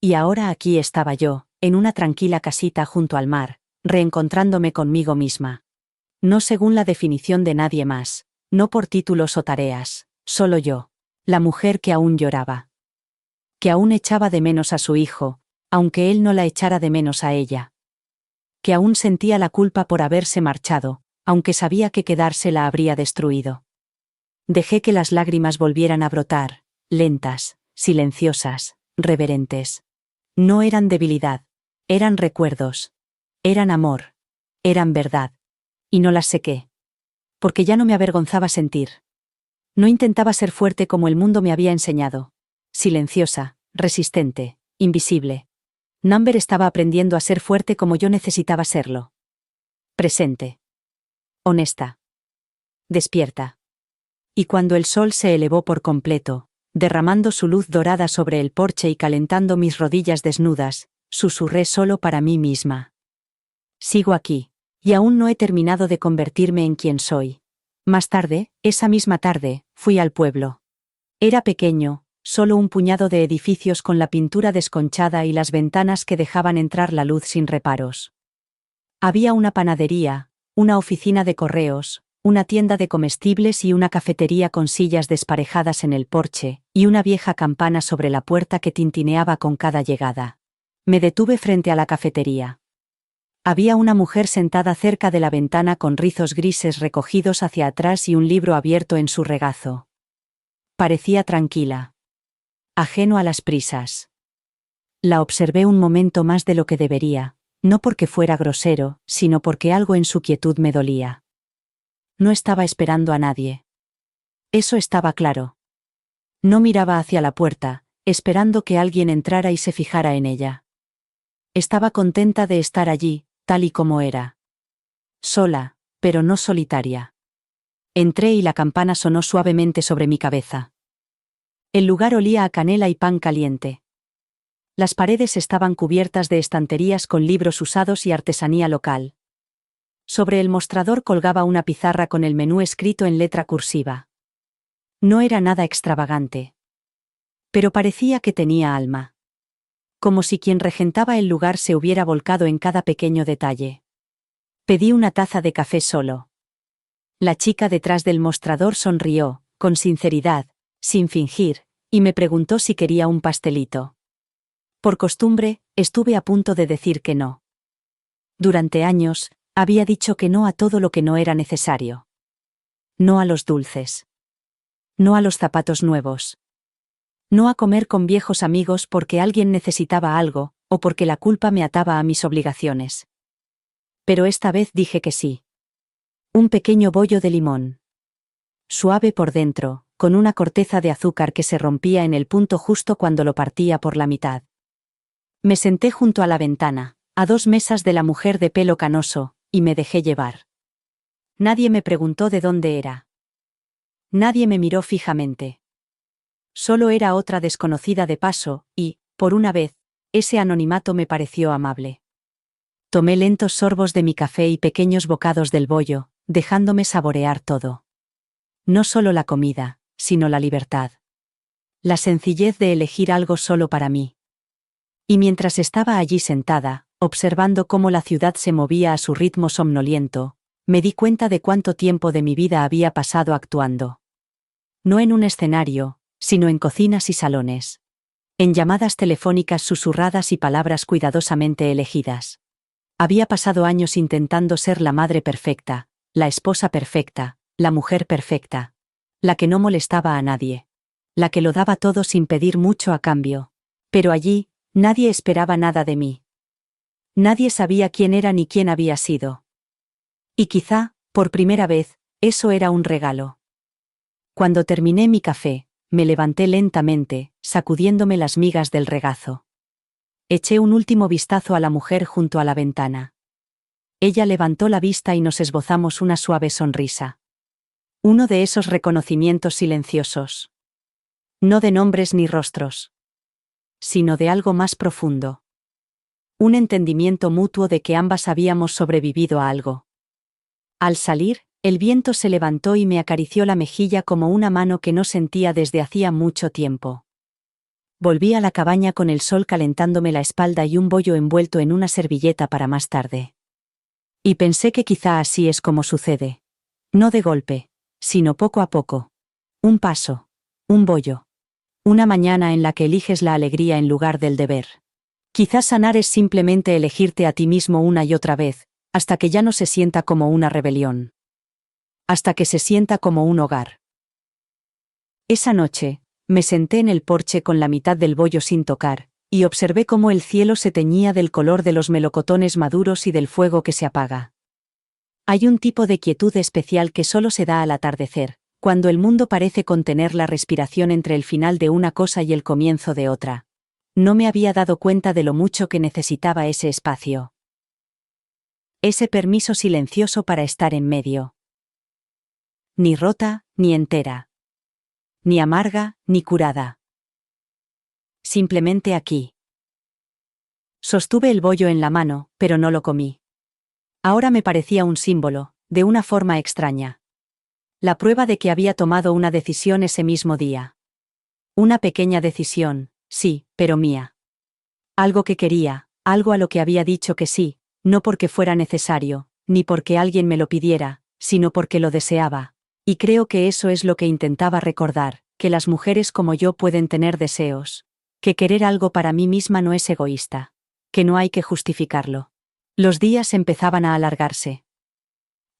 Y ahora aquí estaba yo, en una tranquila casita junto al mar, reencontrándome conmigo misma. No según la definición de nadie más, no por títulos o tareas, solo yo, la mujer que aún lloraba. Que aún echaba de menos a su hijo, aunque él no la echara de menos a ella. Que aún sentía la culpa por haberse marchado, aunque sabía que quedarse la habría destruido. Dejé que las lágrimas volvieran a brotar, lentas, silenciosas, reverentes. No eran debilidad, eran recuerdos, eran amor, eran verdad. Y no las sequé. Porque ya no me avergonzaba sentir. No intentaba ser fuerte como el mundo me había enseñado. Silenciosa, resistente, invisible. Number estaba aprendiendo a ser fuerte como yo necesitaba serlo. Presente. Honesta. Despierta. Y cuando el sol se elevó por completo, derramando su luz dorada sobre el porche y calentando mis rodillas desnudas, susurré solo para mí misma. Sigo aquí, y aún no he terminado de convertirme en quien soy. Más tarde, esa misma tarde, fui al pueblo. Era pequeño, solo un puñado de edificios con la pintura desconchada y las ventanas que dejaban entrar la luz sin reparos. Había una panadería, una oficina de correos, una tienda de comestibles y una cafetería con sillas desparejadas en el porche, y una vieja campana sobre la puerta que tintineaba con cada llegada. Me detuve frente a la cafetería. Había una mujer sentada cerca de la ventana con rizos grises recogidos hacia atrás y un libro abierto en su regazo. Parecía tranquila. Ajeno a las prisas. La observé un momento más de lo que debería, no porque fuera grosero, sino porque algo en su quietud me dolía. No estaba esperando a nadie. Eso estaba claro. No miraba hacia la puerta, esperando que alguien entrara y se fijara en ella. Estaba contenta de estar allí, tal y como era. Sola, pero no solitaria. Entré y la campana sonó suavemente sobre mi cabeza. El lugar olía a canela y pan caliente. Las paredes estaban cubiertas de estanterías con libros usados y artesanía local. Sobre el mostrador colgaba una pizarra con el menú escrito en letra cursiva. No era nada extravagante. Pero parecía que tenía alma. Como si quien regentaba el lugar se hubiera volcado en cada pequeño detalle. Pedí una taza de café solo. La chica detrás del mostrador sonrió, con sinceridad, sin fingir, y me preguntó si quería un pastelito. Por costumbre, estuve a punto de decir que no. Durante años, había dicho que no a todo lo que no era necesario. No a los dulces. No a los zapatos nuevos. No a comer con viejos amigos porque alguien necesitaba algo, o porque la culpa me ataba a mis obligaciones. Pero esta vez dije que sí. Un pequeño bollo de limón. Suave por dentro, con una corteza de azúcar que se rompía en el punto justo cuando lo partía por la mitad. Me senté junto a la ventana, a 2 mesas de la mujer de pelo canoso, y me dejé llevar. Nadie me preguntó de dónde era. Nadie me miró fijamente. Solo era otra desconocida de paso, y, por una vez, ese anonimato me pareció amable. Tomé lentos sorbos de mi café y pequeños bocados del bollo, dejándome saborear todo. No solo la comida, sino la libertad. La sencillez de elegir algo solo para mí. Y mientras estaba allí sentada, observando cómo la ciudad se movía a su ritmo somnoliento, me di cuenta de cuánto tiempo de mi vida había pasado actuando. No en un escenario, sino en cocinas y salones. En llamadas telefónicas susurradas y palabras cuidadosamente elegidas. Había pasado años intentando ser la madre perfecta, la esposa perfecta, la mujer perfecta. La que no molestaba a nadie. La que lo daba todo sin pedir mucho a cambio. Pero allí, nadie esperaba nada de mí. Nadie sabía quién era ni quién había sido. Y quizá, por primera vez, eso era un regalo. Cuando terminé mi café, me levanté lentamente, sacudiéndome las migas del regazo. Eché un último vistazo a la mujer junto a la ventana. Ella levantó la vista y nos esbozamos una suave sonrisa. Uno de esos reconocimientos silenciosos. No de nombres ni rostros. Sino de algo más profundo. Un entendimiento mutuo de que ambas habíamos sobrevivido a algo. Al salir, el viento se levantó y me acarició la mejilla como una mano que no sentía desde hacía mucho tiempo. Volví a la cabaña con el sol calentándome la espalda y un bollo envuelto en una servilleta para más tarde. Y pensé que quizá así es como sucede. No de golpe, sino poco a poco. Un paso. Un bollo. Una mañana en la que eliges la alegría en lugar del deber. Quizás sanar es simplemente elegirte a ti mismo una y otra vez, hasta que ya no se sienta como una rebelión. Hasta que se sienta como un hogar. Esa noche, me senté en el porche con la mitad del bollo sin tocar, y observé cómo el cielo se teñía del color de los melocotones maduros y del fuego que se apaga. Hay un tipo de quietud especial que solo se da al atardecer, cuando el mundo parece contener la respiración entre el final de una cosa y el comienzo de otra. No me había dado cuenta de lo mucho que necesitaba ese espacio. Ese permiso silencioso para estar en medio. Ni rota, ni entera. Ni amarga, ni curada. Simplemente aquí. Sostuve el bollo en la mano, pero no lo comí. Ahora me parecía un símbolo, de una forma extraña. La prueba de que había tomado una decisión ese mismo día. Una pequeña decisión, sí, pero mía. Algo que quería, algo a lo que había dicho que sí, no porque fuera necesario, ni porque alguien me lo pidiera, sino porque lo deseaba. Y creo que eso es lo que intentaba recordar, que las mujeres como yo pueden tener deseos. Que querer algo para mí misma no es egoísta. Que no hay que justificarlo. Los días empezaban a alargarse.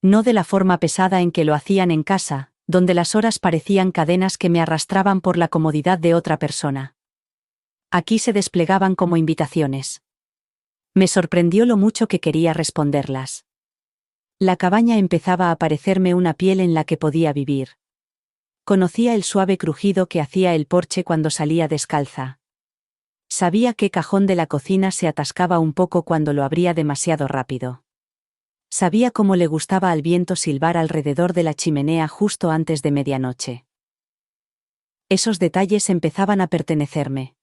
No de la forma pesada en que lo hacían en casa, donde las horas parecían cadenas que me arrastraban por la comodidad de otra persona. Aquí se desplegaban como invitaciones. Me sorprendió lo mucho que quería responderlas. La cabaña empezaba a parecerme una piel en la que podía vivir. Conocía el suave crujido que hacía el porche cuando salía descalza. Sabía qué cajón de la cocina se atascaba un poco cuando lo abría demasiado rápido. Sabía cómo le gustaba al viento silbar alrededor de la chimenea justo antes de medianoche. Esos detalles empezaban a pertenecerme.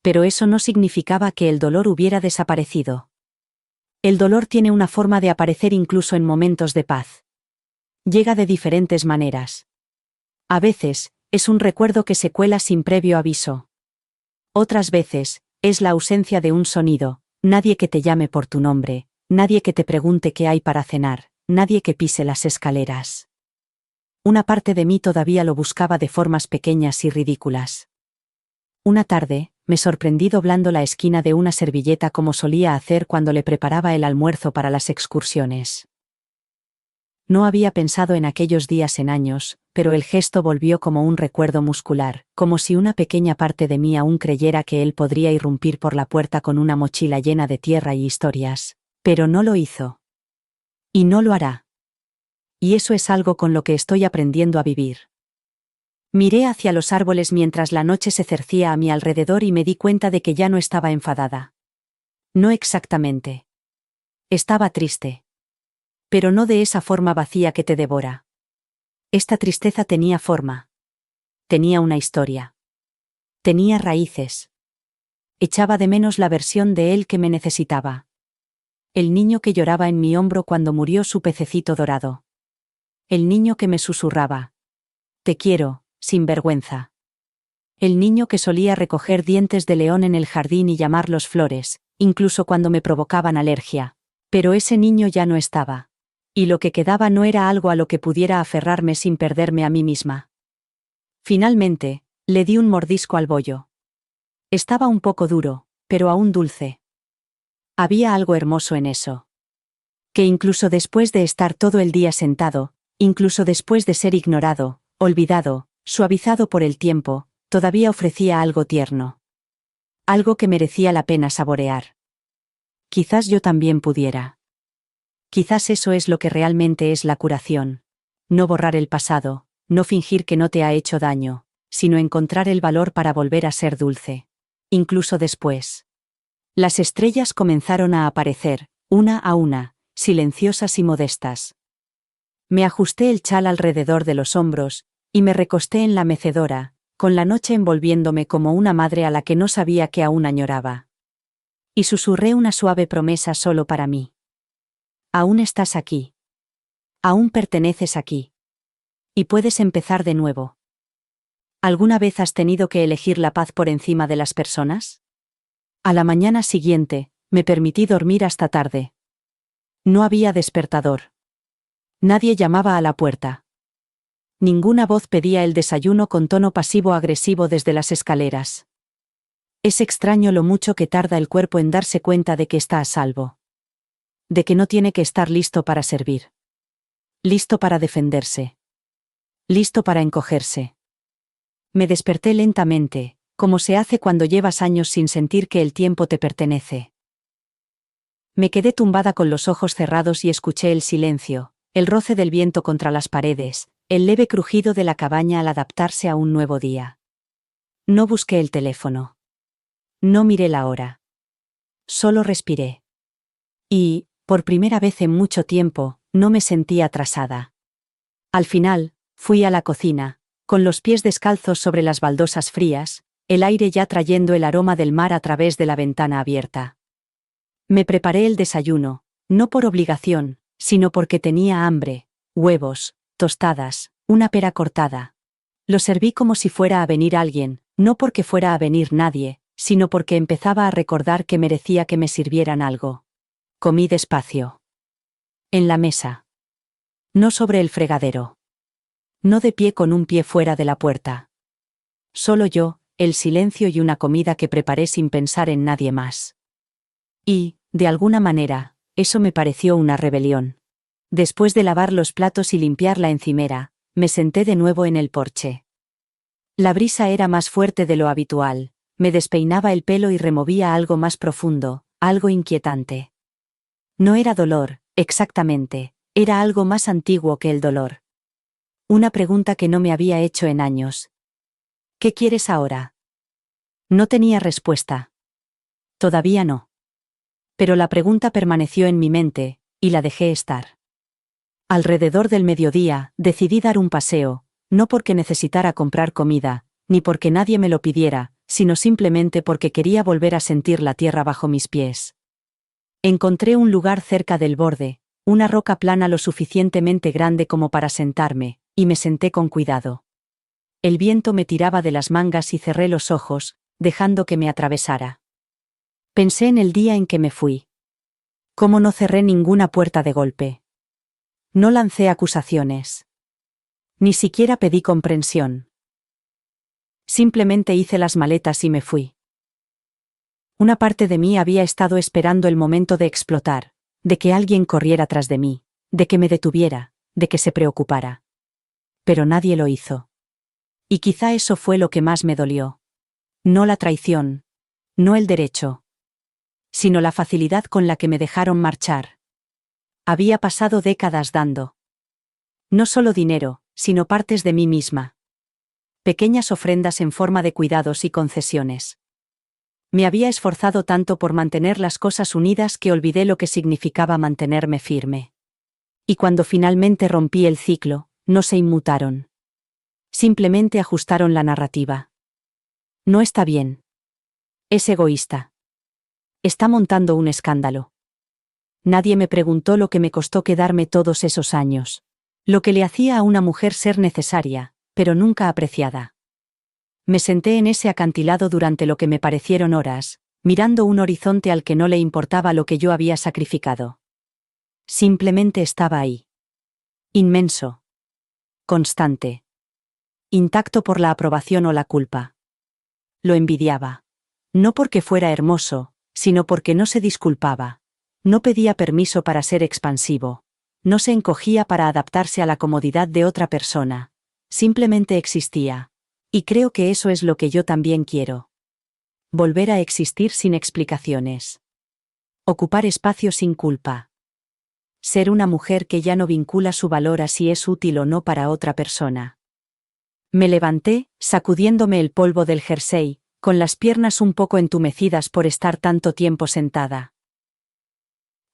Pero eso no significaba que el dolor hubiera desaparecido. El dolor tiene una forma de aparecer incluso en momentos de paz. Llega de diferentes maneras. A veces, es un recuerdo que se cuela sin previo aviso. Otras veces, es la ausencia de un sonido, nadie que te llame por tu nombre, nadie que te pregunte qué hay para cenar, nadie que pise las escaleras. Una parte de mí todavía lo buscaba de formas pequeñas y ridículas. Una tarde, me sorprendí doblando la esquina de una servilleta como solía hacer cuando le preparaba el almuerzo para las excursiones. No había pensado en aquellos días en años, pero el gesto volvió como un recuerdo muscular, como si una pequeña parte de mí aún creyera que él podría irrumpir por la puerta con una mochila llena de tierra y historias. Pero no lo hizo. Y no lo hará. Y eso es algo con lo que estoy aprendiendo a vivir. Miré hacia los árboles mientras la noche se cercía a mi alrededor y me di cuenta de que ya no estaba enfadada. No exactamente. Estaba triste. Pero no de esa forma vacía que te devora. Esta tristeza tenía forma. Tenía una historia. Tenía raíces. Echaba de menos la versión de él que me necesitaba. El niño que lloraba en mi hombro cuando murió su pececito dorado. El niño que me susurraba. Te quiero, sin vergüenza. El niño que solía recoger dientes de león en el jardín y llamarlos flores, incluso cuando me provocaban alergia. Pero ese niño ya no estaba. Y lo que quedaba no era algo a lo que pudiera aferrarme sin perderme a mí misma. Finalmente, le di un mordisco al bollo. Estaba un poco duro, pero aún dulce. Había algo hermoso en eso. Que incluso después de estar todo el día sentado, incluso después de ser ignorado, olvidado, suavizado por el tiempo, todavía ofrecía algo tierno. Algo que merecía la pena saborear. Quizás yo también pudiera. Quizás eso es lo que realmente es la curación. No borrar el pasado, no fingir que no te ha hecho daño, sino encontrar el valor para volver a ser dulce. Incluso después. Las estrellas comenzaron a aparecer, una a una, silenciosas y modestas. Me ajusté el chal alrededor de los hombros, y me recosté en la mecedora, con la noche envolviéndome como una madre a la que no sabía que aún añoraba. Y susurré una suave promesa solo para mí. Aún estás aquí. Aún perteneces aquí. Y puedes empezar de nuevo. ¿Alguna vez has tenido que elegir la paz por encima de las personas? A la mañana siguiente, me permití dormir hasta tarde. No había despertador. Nadie llamaba a la puerta. Ninguna voz pedía el desayuno con tono pasivo-agresivo desde las escaleras. Es extraño lo mucho que tarda el cuerpo en darse cuenta de que está a salvo. De que no tiene que estar listo para servir. Listo para defenderse. Listo para encogerse. Me desperté lentamente, como se hace cuando llevas años sin sentir que el tiempo te pertenece. Me quedé tumbada con los ojos cerrados y escuché el silencio, el roce del viento contra las paredes, el leve crujido de la cabaña al adaptarse a un nuevo día. No busqué el teléfono. No miré la hora. Solo respiré. Y, por primera vez en mucho tiempo, no me sentí atrasada. Al final, fui a la cocina, con los pies descalzos sobre las baldosas frías, el aire ya trayendo el aroma del mar a través de la ventana abierta. Me preparé el desayuno, no por obligación, sino porque tenía hambre, huevos, tostadas, una pera cortada. Lo serví como si fuera a venir alguien, no porque fuera a venir nadie, sino porque empezaba a recordar que merecía que me sirvieran algo. Comí despacio. En la mesa. No sobre el fregadero. No de pie con un pie fuera de la puerta. Solo yo, el silencio y una comida que preparé sin pensar en nadie más. Y, de alguna manera, eso me pareció una rebelión. Después de lavar los platos y limpiar la encimera, me senté de nuevo en el porche. La brisa era más fuerte de lo habitual, me despeinaba el pelo y removía algo más profundo, algo inquietante. No era dolor, exactamente, era algo más antiguo que el dolor. Una pregunta que no me había hecho en años. ¿Qué quieres ahora? No tenía respuesta. Todavía no. Pero la pregunta permaneció en mi mente, y la dejé estar. Alrededor del mediodía, decidí dar un paseo, no porque necesitara comprar comida, ni porque nadie me lo pidiera, sino simplemente porque quería volver a sentir la tierra bajo mis pies. Encontré un lugar cerca del borde, una roca plana lo suficientemente grande como para sentarme, y me senté con cuidado. El viento me tiraba de las mangas y cerré los ojos, dejando que me atravesara. Pensé en el día en que me fui. Cómo no cerré ninguna puerta de golpe. No lancé acusaciones. Ni siquiera pedí comprensión. Simplemente hice las maletas y me fui. Una parte de mí había estado esperando el momento de explotar, de que alguien corriera tras de mí, de que me detuviera, de que se preocupara. Pero nadie lo hizo. Y quizá eso fue lo que más me dolió. No la traición, no el derecho, sino la facilidad con la que me dejaron marchar. Había pasado décadas dando. No solo dinero, sino partes de mí misma. Pequeñas ofrendas en forma de cuidados y concesiones. Me había esforzado tanto por mantener las cosas unidas que olvidé lo que significaba mantenerme firme. Y cuando finalmente rompí el ciclo, no se inmutaron. Simplemente ajustaron la narrativa. No está bien. Es egoísta. Está montando un escándalo. Nadie me preguntó lo que me costó quedarme todos esos años. Lo que le hacía a una mujer ser necesaria, pero nunca apreciada. Me senté en ese acantilado durante lo que me parecieron horas, mirando un horizonte al que no le importaba lo que yo había sacrificado. Simplemente estaba ahí. Inmenso. Constante. Intacto por la aprobación o la culpa. Lo envidiaba. No porque fuera hermoso, sino porque no se disculpaba. No pedía permiso para ser expansivo. No se encogía para adaptarse a la comodidad de otra persona. Simplemente existía. Y creo que eso es lo que yo también quiero. Volver a existir sin explicaciones. Ocupar espacio sin culpa. Ser una mujer que ya no vincula su valor a si es útil o no para otra persona. Me levanté, sacudiéndome el polvo del jersey, con las piernas un poco entumecidas por estar tanto tiempo sentada.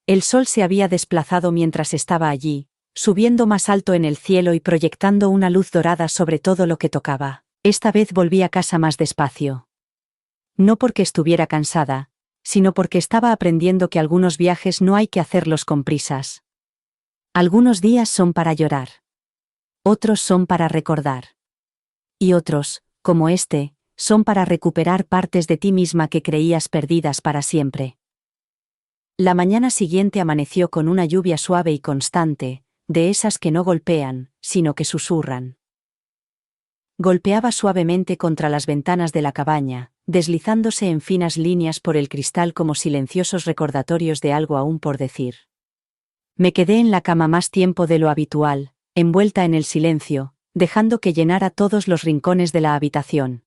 El sol se había desplazado mientras estaba allí, subiendo más alto en el cielo y proyectando una luz dorada sobre todo lo que tocaba. Esta vez volví a casa más despacio. No porque estuviera cansada, sino porque estaba aprendiendo que algunos viajes no hay que hacerlos con prisas. Algunos días son para llorar. Otros son para recordar. Y otros, como este, son para recuperar partes de ti misma que creías perdidas para siempre. La mañana siguiente amaneció con una lluvia suave y constante, de esas que no golpean, sino que susurran. Golpeaba suavemente contra las ventanas de la cabaña, deslizándose en finas líneas por el cristal como silenciosos recordatorios de algo aún por decir. Me quedé en la cama más tiempo de lo habitual, envuelta en el silencio, dejando que llenara todos los rincones de la habitación.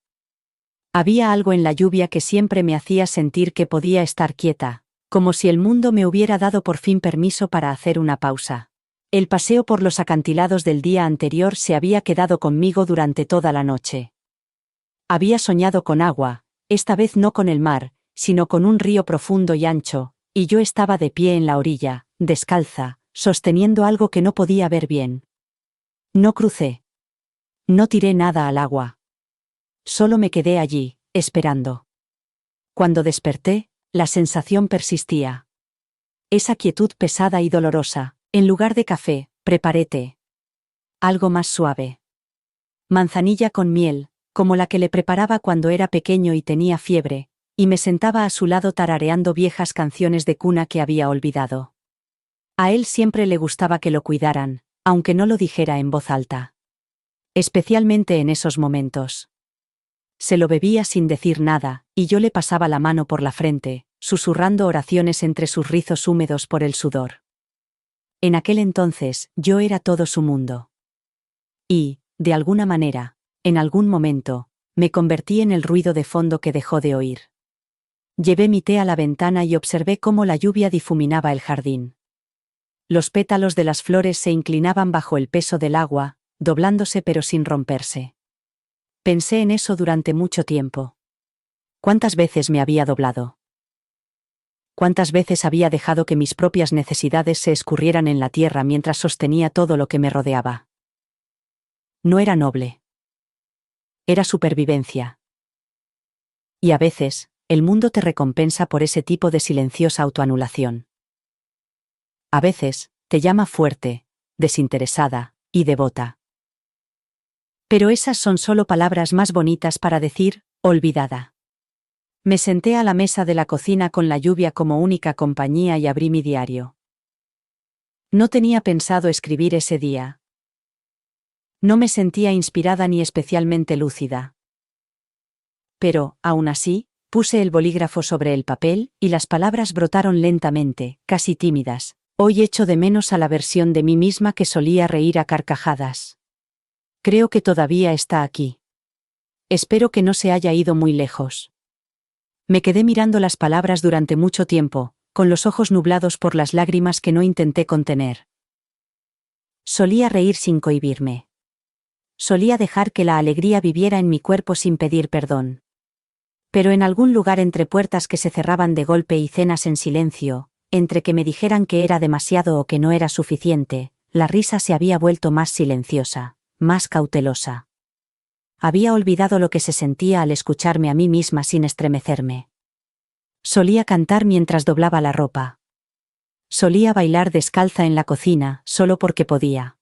Había algo en la lluvia que siempre me hacía sentir que podía estar quieta, como si el mundo me hubiera dado por fin permiso para hacer una pausa. El paseo por los acantilados del día anterior se había quedado conmigo durante toda la noche. Había soñado con agua, esta vez no con el mar, sino con un río profundo y ancho, y yo estaba de pie en la orilla, descalza, sosteniendo algo que no podía ver bien. No crucé. No tiré nada al agua. Solo me quedé allí, esperando. Cuando desperté, la sensación persistía. Esa quietud pesada y dolorosa. En lugar de café, preparé té. Algo más suave. Manzanilla con miel, como la que le preparaba cuando era pequeño y tenía fiebre, y me sentaba a su lado tarareando viejas canciones de cuna que había olvidado. A él siempre le gustaba que lo cuidaran, aunque no lo dijera en voz alta. Especialmente en esos momentos. Se lo bebía sin decir nada, y yo le pasaba la mano por la frente, susurrando oraciones entre sus rizos húmedos por el sudor. En aquel entonces, yo era todo su mundo. Y, de alguna manera, en algún momento, me convertí en el ruido de fondo que dejó de oír. Llevé mi té a la ventana y observé cómo la lluvia difuminaba el jardín. Los pétalos de las flores se inclinaban bajo el peso del agua, doblándose pero sin romperse. Pensé en eso durante mucho tiempo. ¿Cuántas veces me había doblado? ¿Cuántas veces había dejado que mis propias necesidades se escurrieran en la tierra mientras sostenía todo lo que me rodeaba? No era noble. Era supervivencia. Y a veces, el mundo te recompensa por ese tipo de silenciosa autoanulación. A veces, te llama fuerte, desinteresada y devota. Pero esas son solo palabras más bonitas para decir, olvidada. Me senté a la mesa de la cocina con la lluvia como única compañía y abrí mi diario. No tenía pensado escribir ese día. No me sentía inspirada ni especialmente lúcida. Pero, aún así, puse el bolígrafo sobre el papel, y las palabras brotaron lentamente, casi tímidas. Hoy echo de menos a la versión de mí misma que solía reír a carcajadas. Creo que todavía está aquí. Espero que no se haya ido muy lejos. Me quedé mirando las palabras durante mucho tiempo, con los ojos nublados por las lágrimas que no intenté contener. Solía reír sin cohibirme. Solía dejar que la alegría viviera en mi cuerpo sin pedir perdón. Pero en algún lugar entre puertas que se cerraban de golpe y cenas en silencio, entre que me dijeran que era demasiado o que no era suficiente, la risa se había vuelto más silenciosa, más cautelosa. Había olvidado lo que se sentía al escucharme a mí misma sin estremecerme. Solía cantar mientras doblaba la ropa. Solía bailar descalza en la cocina, solo porque podía.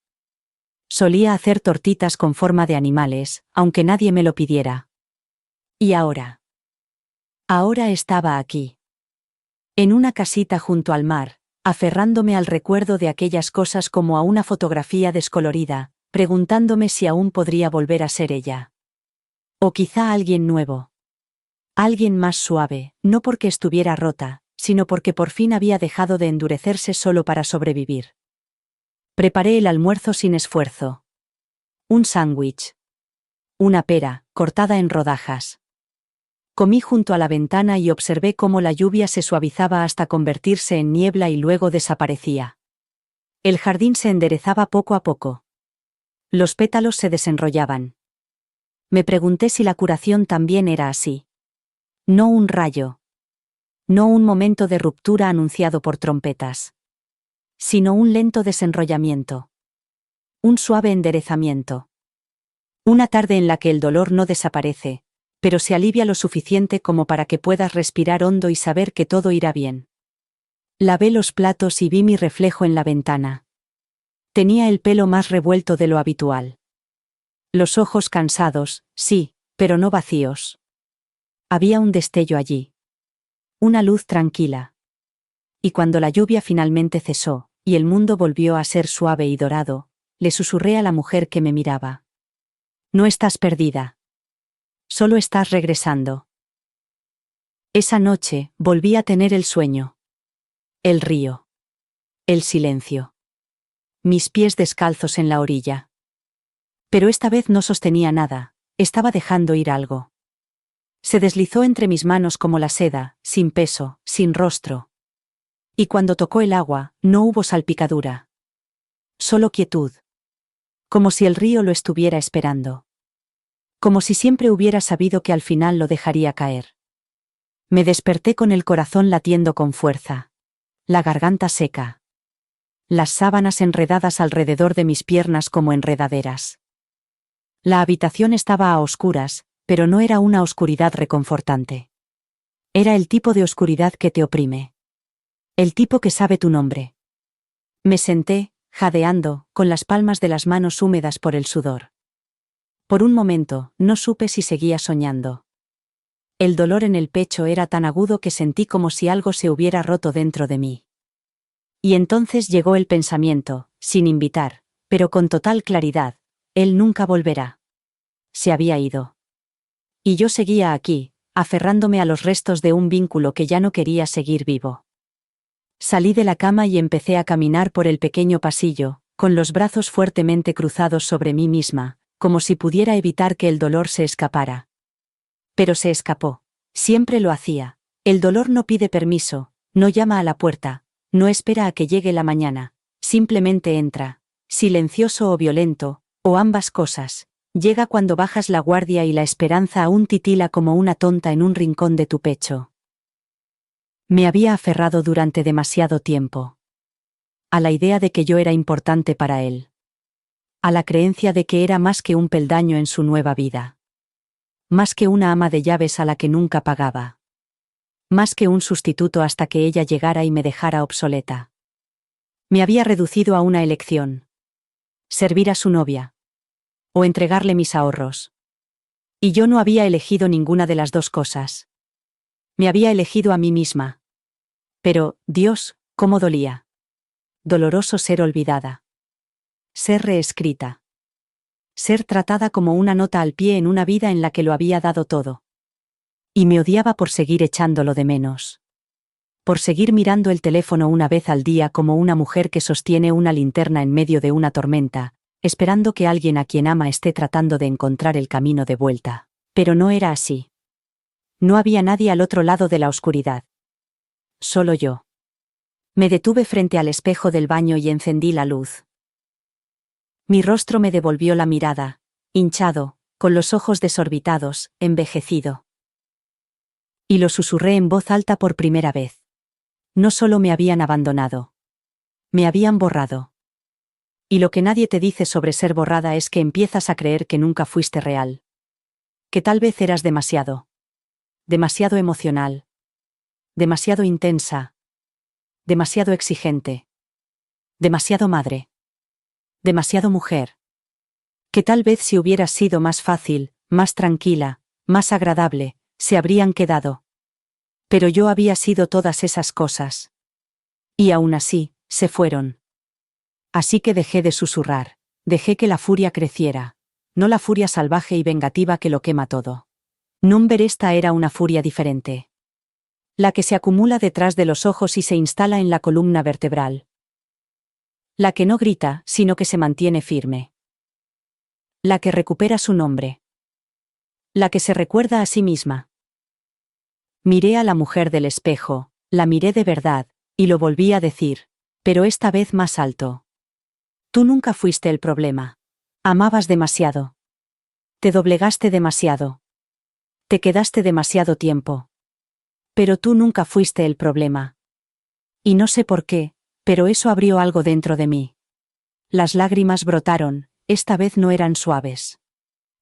Solía hacer tortitas con forma de animales, aunque nadie me lo pidiera. ¿Y ahora? Ahora estaba aquí. En una casita junto al mar, aferrándome al recuerdo de aquellas cosas como a una fotografía descolorida, preguntándome si aún podría volver a ser ella. O quizá alguien nuevo. Alguien más suave, no porque estuviera rota, sino porque por fin había dejado de endurecerse solo para sobrevivir. Preparé el almuerzo sin esfuerzo. Un sándwich. Una pera, cortada en rodajas. Comí junto a la ventana y observé cómo la lluvia se suavizaba hasta convertirse en niebla y luego desaparecía. El jardín se enderezaba poco a poco. Los pétalos se desenrollaban. Me pregunté si la curación también era así. No un rayo. No un momento de ruptura anunciado por trompetas. Sino un lento desenrollamiento. Un suave enderezamiento. Una tarde en la que el dolor no desaparece, pero se alivia lo suficiente como para que puedas respirar hondo y saber que todo irá bien. Lavé los platos y vi mi reflejo en la ventana. Tenía el pelo más revuelto de lo habitual. Los ojos cansados, sí, pero no vacíos. Había un destello allí. Una luz tranquila. Y cuando la lluvia finalmente cesó, y el mundo volvió a ser suave y dorado, le susurré a la mujer que me miraba. No estás perdida. Solo estás regresando. Esa noche, volví a tener el sueño. El río. El silencio. Mis pies descalzos en la orilla. Pero esta vez no sostenía nada, estaba dejando ir algo. Se deslizó entre mis manos como la seda, sin peso, sin rostro. Y cuando tocó el agua, no hubo salpicadura. Solo quietud. Como si el río lo estuviera esperando. Como si siempre hubiera sabido que al final lo dejaría caer. Me desperté con el corazón latiendo con fuerza. La garganta seca. Las sábanas enredadas alrededor de mis piernas como enredaderas. La habitación estaba a oscuras, pero no era una oscuridad reconfortante. Era el tipo de oscuridad que te oprime. El tipo que sabe tu nombre. Me senté, jadeando, con las palmas de las manos húmedas por el sudor. Por un momento, no supe si seguía soñando. El dolor en el pecho era tan agudo que sentí como si algo se hubiera roto dentro de mí. Y entonces llegó el pensamiento, sin invitar, pero con total claridad: él nunca volverá. Se había ido. Y yo seguía aquí, aferrándome a los restos de un vínculo que ya no quería seguir vivo. Salí de la cama y empecé a caminar por el pequeño pasillo, con los brazos fuertemente cruzados sobre mí misma, como si pudiera evitar que el dolor se escapara. Pero se escapó. Siempre lo hacía. El dolor no pide permiso, no llama a la puerta, no espera a que llegue la mañana, simplemente entra, silencioso o violento, o ambas cosas. Llega cuando bajas la guardia y la esperanza aún titila como una tonta en un rincón de tu pecho. Me había aferrado durante demasiado tiempo. A la idea de que yo era importante para él. A la creencia de que era más que un peldaño en su nueva vida. Más que una ama de llaves a la que nunca pagaba. Más que un sustituto hasta que ella llegara y me dejara obsoleta. Me había reducido a una elección. Servir a su novia. O entregarle mis ahorros. Y yo no había elegido ninguna de las dos cosas. Me había elegido a mí misma. Pero, Dios, cómo dolía. Doloroso ser olvidada. Ser reescrita. Ser tratada como una nota al pie en una vida en la que lo había dado todo. Y me odiaba por seguir echándolo de menos. Por seguir mirando el teléfono una vez al día como una mujer que sostiene una linterna en medio de una tormenta, esperando que alguien a quien ama esté tratando de encontrar el camino de vuelta. Pero no era así. No había nadie al otro lado de la oscuridad. Solo yo. Me detuve frente al espejo del baño y encendí la luz. Mi rostro me devolvió la mirada, hinchado, con los ojos desorbitados, envejecido. Y lo susurré en voz alta por primera vez. No solo me habían abandonado. Me habían borrado. Y lo que nadie te dice sobre ser borrada es que empiezas a creer que nunca fuiste real. Que tal vez eras demasiado. Demasiado emocional. Demasiado intensa. Demasiado exigente. Demasiado madre. Demasiado mujer. Que tal vez si hubieras sido más fácil, más tranquila, más agradable, se habrían quedado. Pero yo había sido todas esas cosas. Y aún así, se fueron. Así que dejé de susurrar, dejé que la furia creciera, no la furia salvaje y vengativa que lo quema todo. Number esta era una furia diferente. La que se acumula detrás de los ojos y se instala en la columna vertebral. La que no grita, sino que se mantiene firme. La que recupera su nombre. La que se recuerda a sí misma. Miré a la mujer del espejo, la miré de verdad, y lo volví a decir, pero esta vez más alto. Tú nunca fuiste el problema. Amabas demasiado. Te doblegaste demasiado. Te quedaste demasiado tiempo. Pero tú nunca fuiste el problema. Y no sé por qué, pero eso abrió algo dentro de mí. Las lágrimas brotaron, esta vez no eran suaves.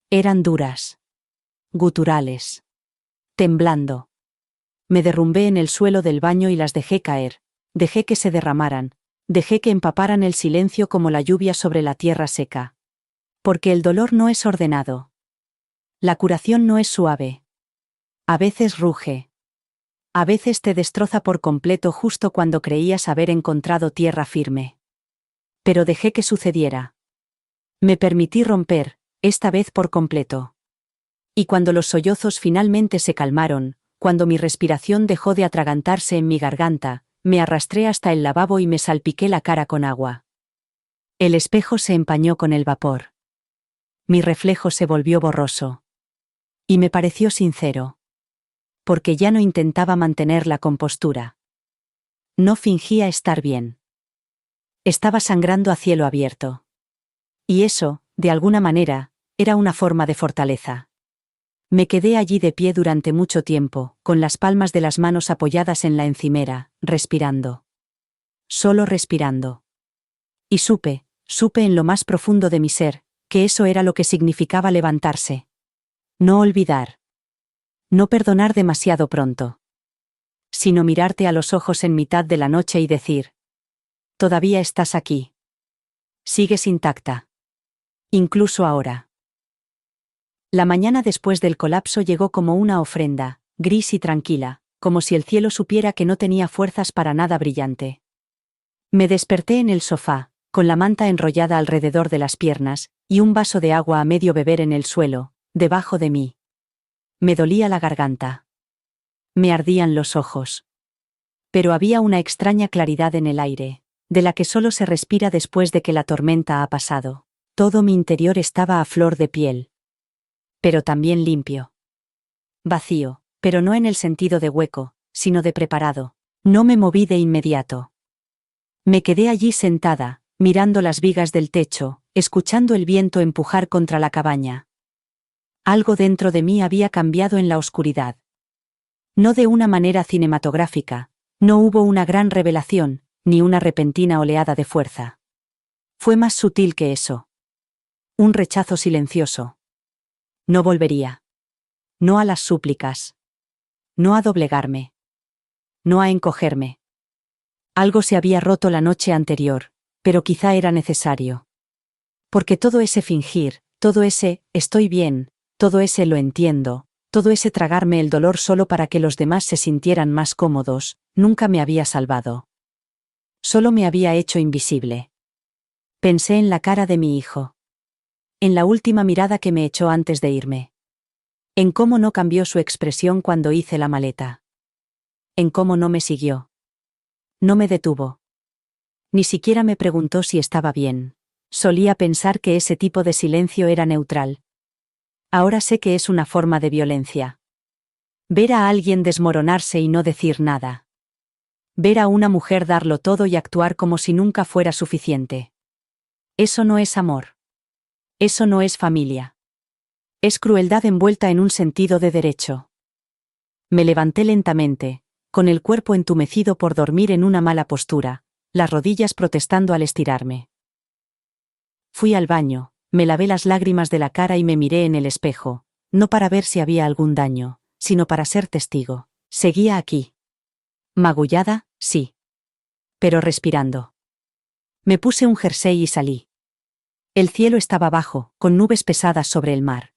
Eran duras. Guturales. Temblando. Me derrumbé en el suelo del baño y las dejé caer, dejé que se derramaran, dejé que empaparan el silencio como la lluvia sobre la tierra seca. Porque el dolor no es ordenado. La curación no es suave. A veces ruge. A veces te destroza por completo justo cuando creías haber encontrado tierra firme. Pero dejé que sucediera. Me permití romper, esta vez por completo. Y cuando los sollozos finalmente se calmaron, cuando mi respiración dejó de atragantarse en mi garganta, me arrastré hasta el lavabo y me salpiqué la cara con agua. El espejo se empañó con el vapor. Mi reflejo se volvió borroso. Y me pareció sincero. Porque ya no intentaba mantener la compostura. No fingía estar bien. Estaba sangrando a cielo abierto. Y eso, de alguna manera, era una forma de fortaleza. Me quedé allí de pie durante mucho tiempo, con las palmas de las manos apoyadas en la encimera, respirando. Solo respirando. Y supe en lo más profundo de mi ser, que eso era lo que significaba levantarse. No olvidar. No perdonar demasiado pronto. Sino mirarte a los ojos en mitad de la noche y decir: todavía estás aquí. Sigues intacta. Incluso ahora. La mañana después del colapso llegó como una ofrenda, gris y tranquila, como si el cielo supiera que no tenía fuerzas para nada brillante. Me desperté en el sofá, con la manta enrollada alrededor de las piernas, y un vaso de agua a medio beber en el suelo, debajo de mí. Me dolía la garganta. Me ardían los ojos. Pero había una extraña claridad en el aire, de la que solo se respira después de que la tormenta ha pasado. Todo mi interior estaba a flor de piel. Pero también limpio. Vacío, pero no en el sentido de hueco, sino de preparado. No me moví de inmediato. Me quedé allí sentada, mirando las vigas del techo, escuchando el viento empujar contra la cabaña. Algo dentro de mí había cambiado en la oscuridad. No de una manera cinematográfica, no hubo una gran revelación, ni una repentina oleada de fuerza. Fue más sutil que eso. Un rechazo silencioso. No volvería. No a las súplicas. No a doblegarme. No a encogerme. Algo se había roto la noche anterior, pero quizá era necesario. Porque todo ese fingir, todo ese «estoy bien», todo ese «lo entiendo», todo ese tragarme el dolor solo para que los demás se sintieran más cómodos, nunca me había salvado. Solo me había hecho invisible. Pensé en la cara de mi hijo. En la última mirada que me echó antes de irme. En cómo no cambió su expresión cuando hice la maleta. En cómo no me siguió. No me detuvo. Ni siquiera me preguntó si estaba bien. Solía pensar que ese tipo de silencio era neutral. Ahora sé que es una forma de violencia. Ver a alguien desmoronarse y no decir nada. Ver a una mujer darlo todo y actuar como si nunca fuera suficiente. Eso no es amor. Eso no es familia. Es crueldad envuelta en un sentido de derecho. Me levanté lentamente, con el cuerpo entumecido por dormir en una mala postura, las rodillas protestando al estirarme. Fui al baño, me lavé las lágrimas de la cara y me miré en el espejo, no para ver si había algún daño, sino para ser testigo. Seguía aquí. Magullada, sí. Pero respirando. Me puse un jersey y salí. El cielo estaba bajo, con nubes pesadas sobre el mar.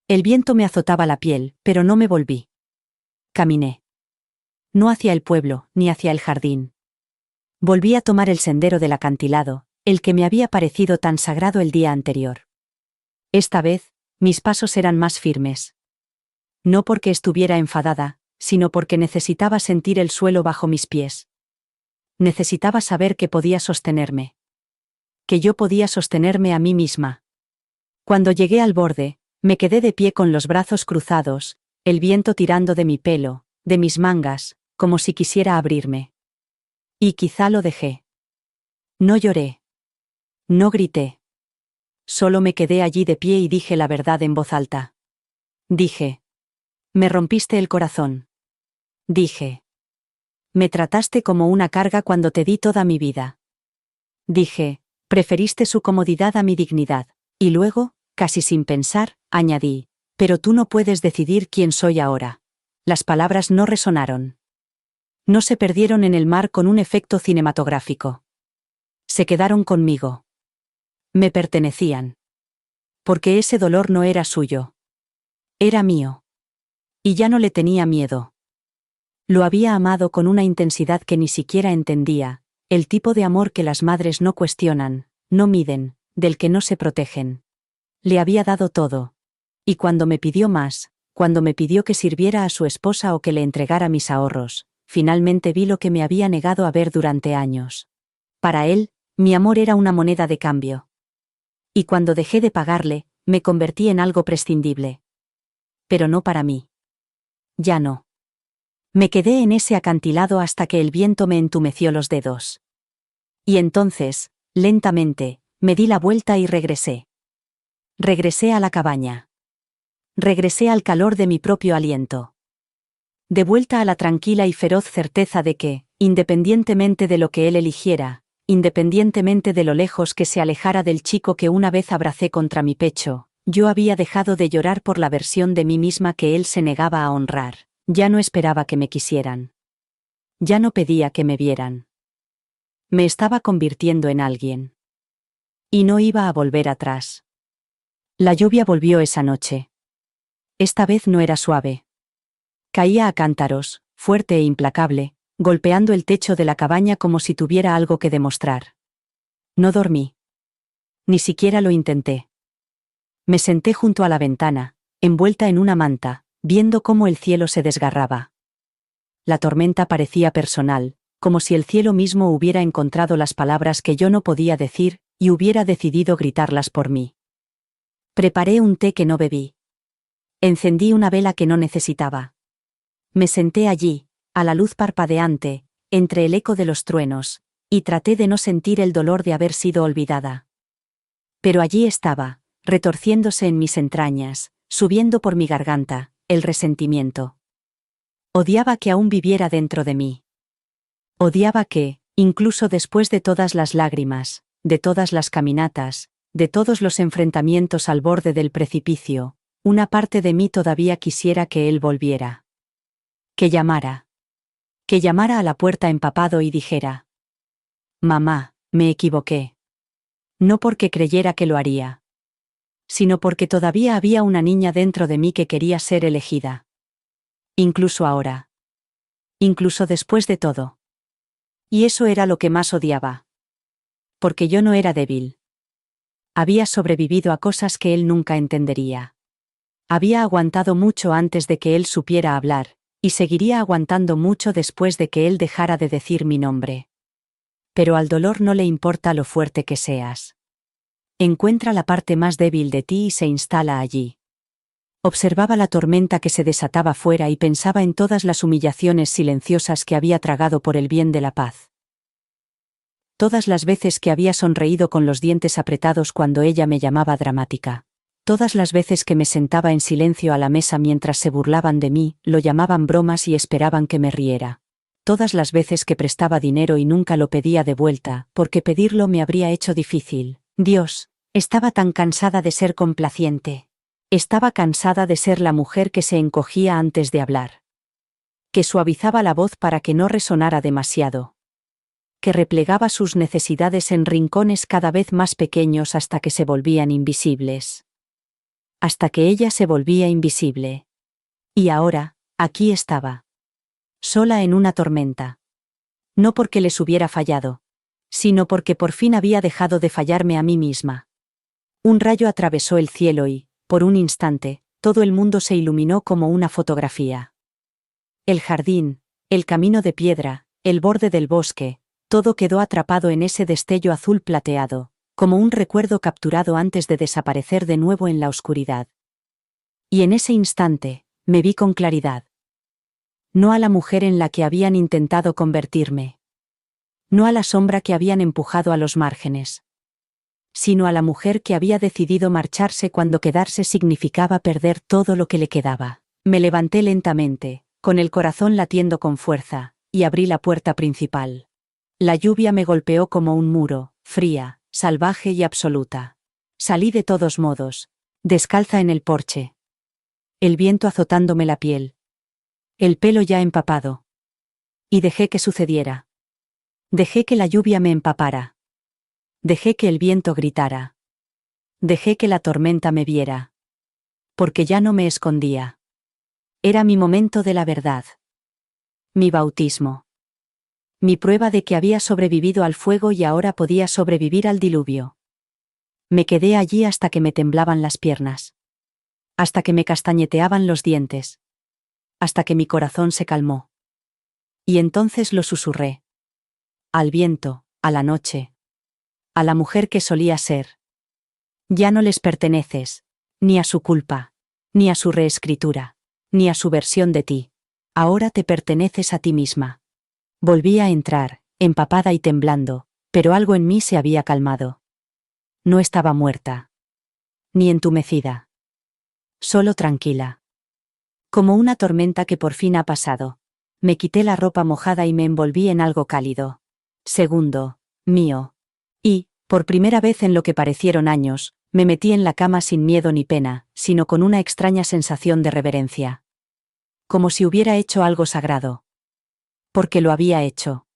El viento me azotaba la piel, pero no me volví. Caminé. No hacia el pueblo, ni hacia el jardín. Volví a tomar el sendero del acantilado, el que me había parecido tan sagrado el día anterior. Esta vez, mis pasos eran más firmes. No porque estuviera enfadada, sino porque necesitaba sentir el suelo bajo mis pies. Necesitaba saber que podía sostenerme. Que yo podía sostenerme a mí misma. Cuando llegué al borde, me quedé de pie con los brazos cruzados, el viento tirando de mi pelo, de mis mangas, como si quisiera abrirme. Y quizá lo dejé. No lloré. No grité. Solo me quedé allí de pie y dije la verdad en voz alta. Dije. Me rompiste el corazón. Dije. Me trataste como una carga cuando te di toda mi vida. Dije. Preferiste su comodidad a mi dignidad. Y luego, casi sin pensar, añadí. Pero tú no puedes decidir quién soy ahora. Las palabras no resonaron. No se perdieron en el mar con un efecto cinematográfico. Se quedaron conmigo. Me pertenecían. Porque ese dolor no era suyo. Era mío. Y ya no le tenía miedo. Lo había amado con una intensidad que ni siquiera entendía, el tipo de amor que las madres no cuestionan, no miden, del que no se protegen. Le había dado todo. Y cuando me pidió más, cuando me pidió que sirviera a su esposa o que le entregara mis ahorros, finalmente vi lo que me había negado a ver durante años. Para él, mi amor era una moneda de cambio. Y cuando dejé de pagarle, me convertí en algo prescindible. Pero no para mí. Ya no. Me quedé en ese acantilado hasta que el viento me entumeció los dedos. Y entonces, lentamente, me di la vuelta y regresé. Regresé a la cabaña. Regresé al calor de mi propio aliento. De vuelta a la tranquila y feroz certeza de que, independientemente de lo que él eligiera, independientemente de lo lejos que se alejara del chico que una vez abracé contra mi pecho, yo había dejado de llorar por la versión de mí misma que él se negaba a honrar. Ya no esperaba que me quisieran. Ya no pedía que me vieran. Me estaba convirtiendo en alguien. Y no iba a volver atrás. La lluvia volvió esa noche. Esta vez no era suave. Caía a cántaros, fuerte e implacable, golpeando el techo de la cabaña como si tuviera algo que demostrar. No dormí. Ni siquiera lo intenté. Me senté junto a la ventana, envuelta en una manta, viendo cómo el cielo se desgarraba. La tormenta parecía personal, como si el cielo mismo hubiera encontrado las palabras que yo no podía decir, y hubiera decidido gritarlas por mí. Preparé un té que no bebí. Encendí una vela que no necesitaba. Me senté allí, a la luz parpadeante, entre el eco de los truenos, y traté de no sentir el dolor de haber sido olvidada. Pero allí estaba, retorciéndose en mis entrañas, subiendo por mi garganta, el resentimiento. Odiaba que aún viviera dentro de mí. Odiaba que, incluso después de todas las lágrimas, de todas las caminatas, de todos los enfrentamientos al borde del precipicio, una parte de mí todavía quisiera que él volviera. Que llamara. Que llamara a la puerta empapado y dijera: «Mamá, me equivoqué». No porque creyera que lo haría, sino porque todavía había una niña dentro de mí que quería ser elegida. Incluso ahora. Incluso después de todo. Y eso era lo que más odiaba. Porque yo no era débil. Había sobrevivido a cosas que él nunca entendería. Había aguantado mucho antes de que él supiera hablar, y seguiría aguantando mucho después de que él dejara de decir mi nombre. Pero al dolor no le importa lo fuerte que seas. Encuentra la parte más débil de ti y se instala allí. Observaba la tormenta que se desataba fuera y pensaba en todas las humillaciones silenciosas que había tragado por el bien de la paz. Todas las veces que había sonreído con los dientes apretados cuando ella me llamaba dramática. Todas las veces que me sentaba en silencio a la mesa mientras se burlaban de mí, lo llamaban bromas y esperaban que me riera. Todas las veces que prestaba dinero y nunca lo pedía de vuelta, porque pedirlo me habría hecho difícil. Dios, estaba tan cansada de ser complaciente. Estaba cansada de ser la mujer que se encogía antes de hablar. Que suavizaba la voz para que no resonara demasiado. Que replegaba sus necesidades en rincones cada vez más pequeños hasta que se volvían invisibles. Hasta que ella se volvía invisible. Y ahora, aquí estaba. Sola en una tormenta. No porque les hubiera fallado, sino porque por fin había dejado de fallarme a mí misma. Un rayo atravesó el cielo y, por un instante, todo el mundo se iluminó como una fotografía. El jardín, el camino de piedra, el borde del bosque, todo quedó atrapado en ese destello azul plateado, como un recuerdo capturado antes de desaparecer de nuevo en la oscuridad. Y en ese instante, me vi con claridad. No a la mujer en la que habían intentado convertirme. No a la sombra que habían empujado a los márgenes. Sino a la mujer que había decidido marcharse cuando quedarse significaba perder todo lo que le quedaba. Me levanté lentamente, con el corazón latiendo con fuerza, y abrí la puerta principal. La lluvia me golpeó como un muro, fría, salvaje y absoluta. Salí de todos modos, descalza en el porche. El viento azotándome la piel. El pelo ya empapado. Y dejé que sucediera. Dejé que la lluvia me empapara. Dejé que el viento gritara. Dejé que la tormenta me viera. Porque ya no me escondía. Era mi momento de la verdad. Mi bautismo. Mi prueba de que había sobrevivido al fuego y ahora podía sobrevivir al diluvio. Me quedé allí hasta que me temblaban las piernas. Hasta que me castañeteaban los dientes. Hasta que mi corazón se calmó. Y entonces lo susurré. Al viento, a la noche. A la mujer que solía ser. Ya no les perteneces, ni a su culpa, ni a su reescritura, ni a su versión de ti. Ahora te perteneces a ti misma. Volví a entrar, empapada y temblando, pero algo en mí se había calmado. No estaba muerta. Ni entumecida. Solo tranquila. Como una tormenta que por fin ha pasado. Me quité la ropa mojada y me envolví en algo cálido. Segundo, mío. Y, por primera vez en lo que parecieron años, me metí en la cama sin miedo ni pena, sino con una extraña sensación de reverencia. Como si hubiera hecho algo sagrado. Porque lo había hecho.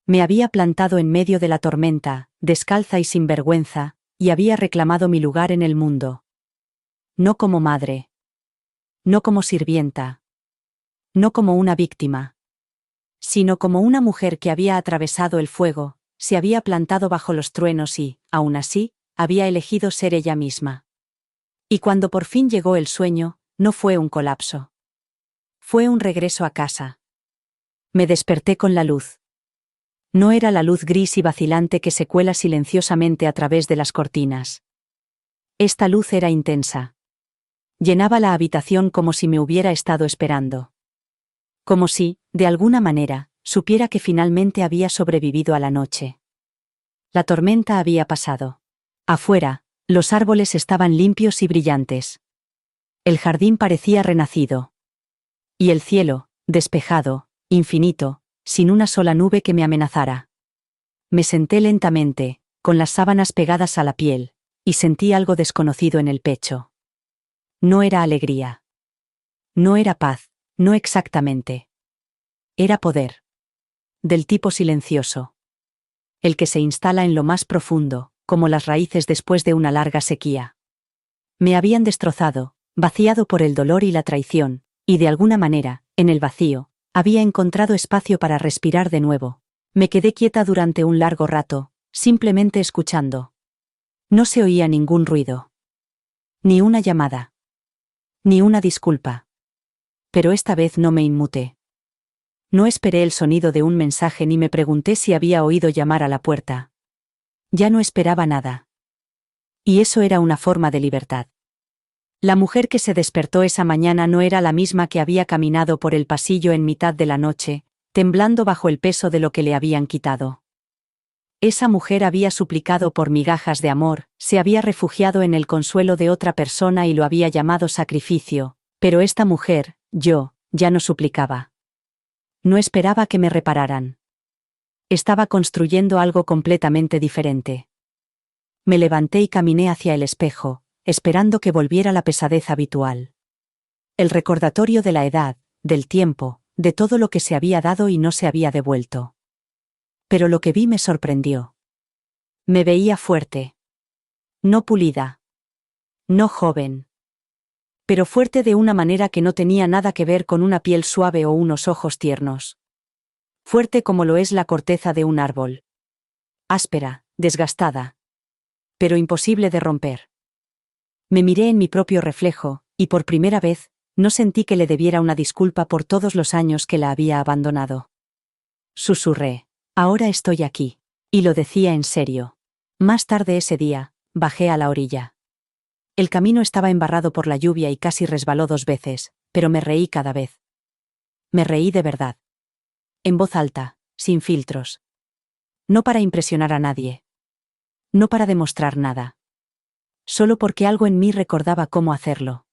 Me había plantado en medio de la tormenta, descalza y sin vergüenza, y había reclamado mi lugar en el mundo. No como madre. No como sirvienta. No como una víctima. Sino como una mujer que había atravesado el fuego, se había plantado bajo los truenos y, aún así, había elegido ser ella misma. Y cuando por fin llegó el sueño, no fue un colapso. Fue un regreso a casa. Me desperté con la luz. No era la luz gris y vacilante que se cuela silenciosamente a través de las cortinas. Esta luz era intensa. Llenaba la habitación como si me hubiera estado esperando. Como si, de alguna manera, supiera que finalmente había sobrevivido a la noche. La tormenta había pasado. Afuera, los árboles estaban limpios y brillantes. El jardín parecía renacido. Y el cielo, despejado, infinito, sin una sola nube que me amenazara. Me senté lentamente, con las sábanas pegadas a la piel, y sentí algo desconocido en el pecho. No era alegría. No era paz, no exactamente. Era poder. Del tipo silencioso. El que se instala en lo más profundo, como las raíces después de una larga sequía. Me habían destrozado, vaciado por el dolor y la traición, y de alguna manera, en el vacío, había encontrado espacio para respirar de nuevo. Me quedé quieta durante un largo rato, simplemente escuchando. No se oía ningún ruido. Ni una llamada. Ni una disculpa. Pero esta vez no me inmuté. No esperé el sonido de un mensaje ni me pregunté si había oído llamar a la puerta. Ya no esperaba nada. Y eso era una forma de libertad. La mujer que se despertó esa mañana no era la misma que había caminado por el pasillo en mitad de la noche, temblando bajo el peso de lo que le habían quitado. Esa mujer había suplicado por migajas de amor, se había refugiado en el consuelo de otra persona y lo había llamado sacrificio, pero esta mujer, yo, ya no suplicaba. No esperaba que me repararan. Estaba construyendo algo completamente diferente. Me levanté y caminé hacia el espejo, esperando que volviera la pesadez habitual. El recordatorio de la edad, del tiempo, de todo lo que se había dado y no se había devuelto. Pero lo que vi me sorprendió. Me veía fuerte. No pulida. No joven. Pero fuerte de una manera que no tenía nada que ver con una piel suave o unos ojos tiernos. Fuerte como lo es la corteza de un árbol. Áspera, desgastada. Pero imposible de romper. Me miré en mi propio reflejo, Y por primera vez, no sentí que le debiera una disculpa por todos los años que la había abandonado. Susurré. Ahora estoy aquí. Y lo decía en serio. Más tarde ese día, bajé a la orilla. El camino estaba embarrado por la lluvia y casi resbaló 2 veces, pero me reí cada vez. Me reí de verdad. En voz alta, sin filtros. No para impresionar a nadie. No para demostrar nada. Solo porque algo en mí recordaba cómo hacerlo.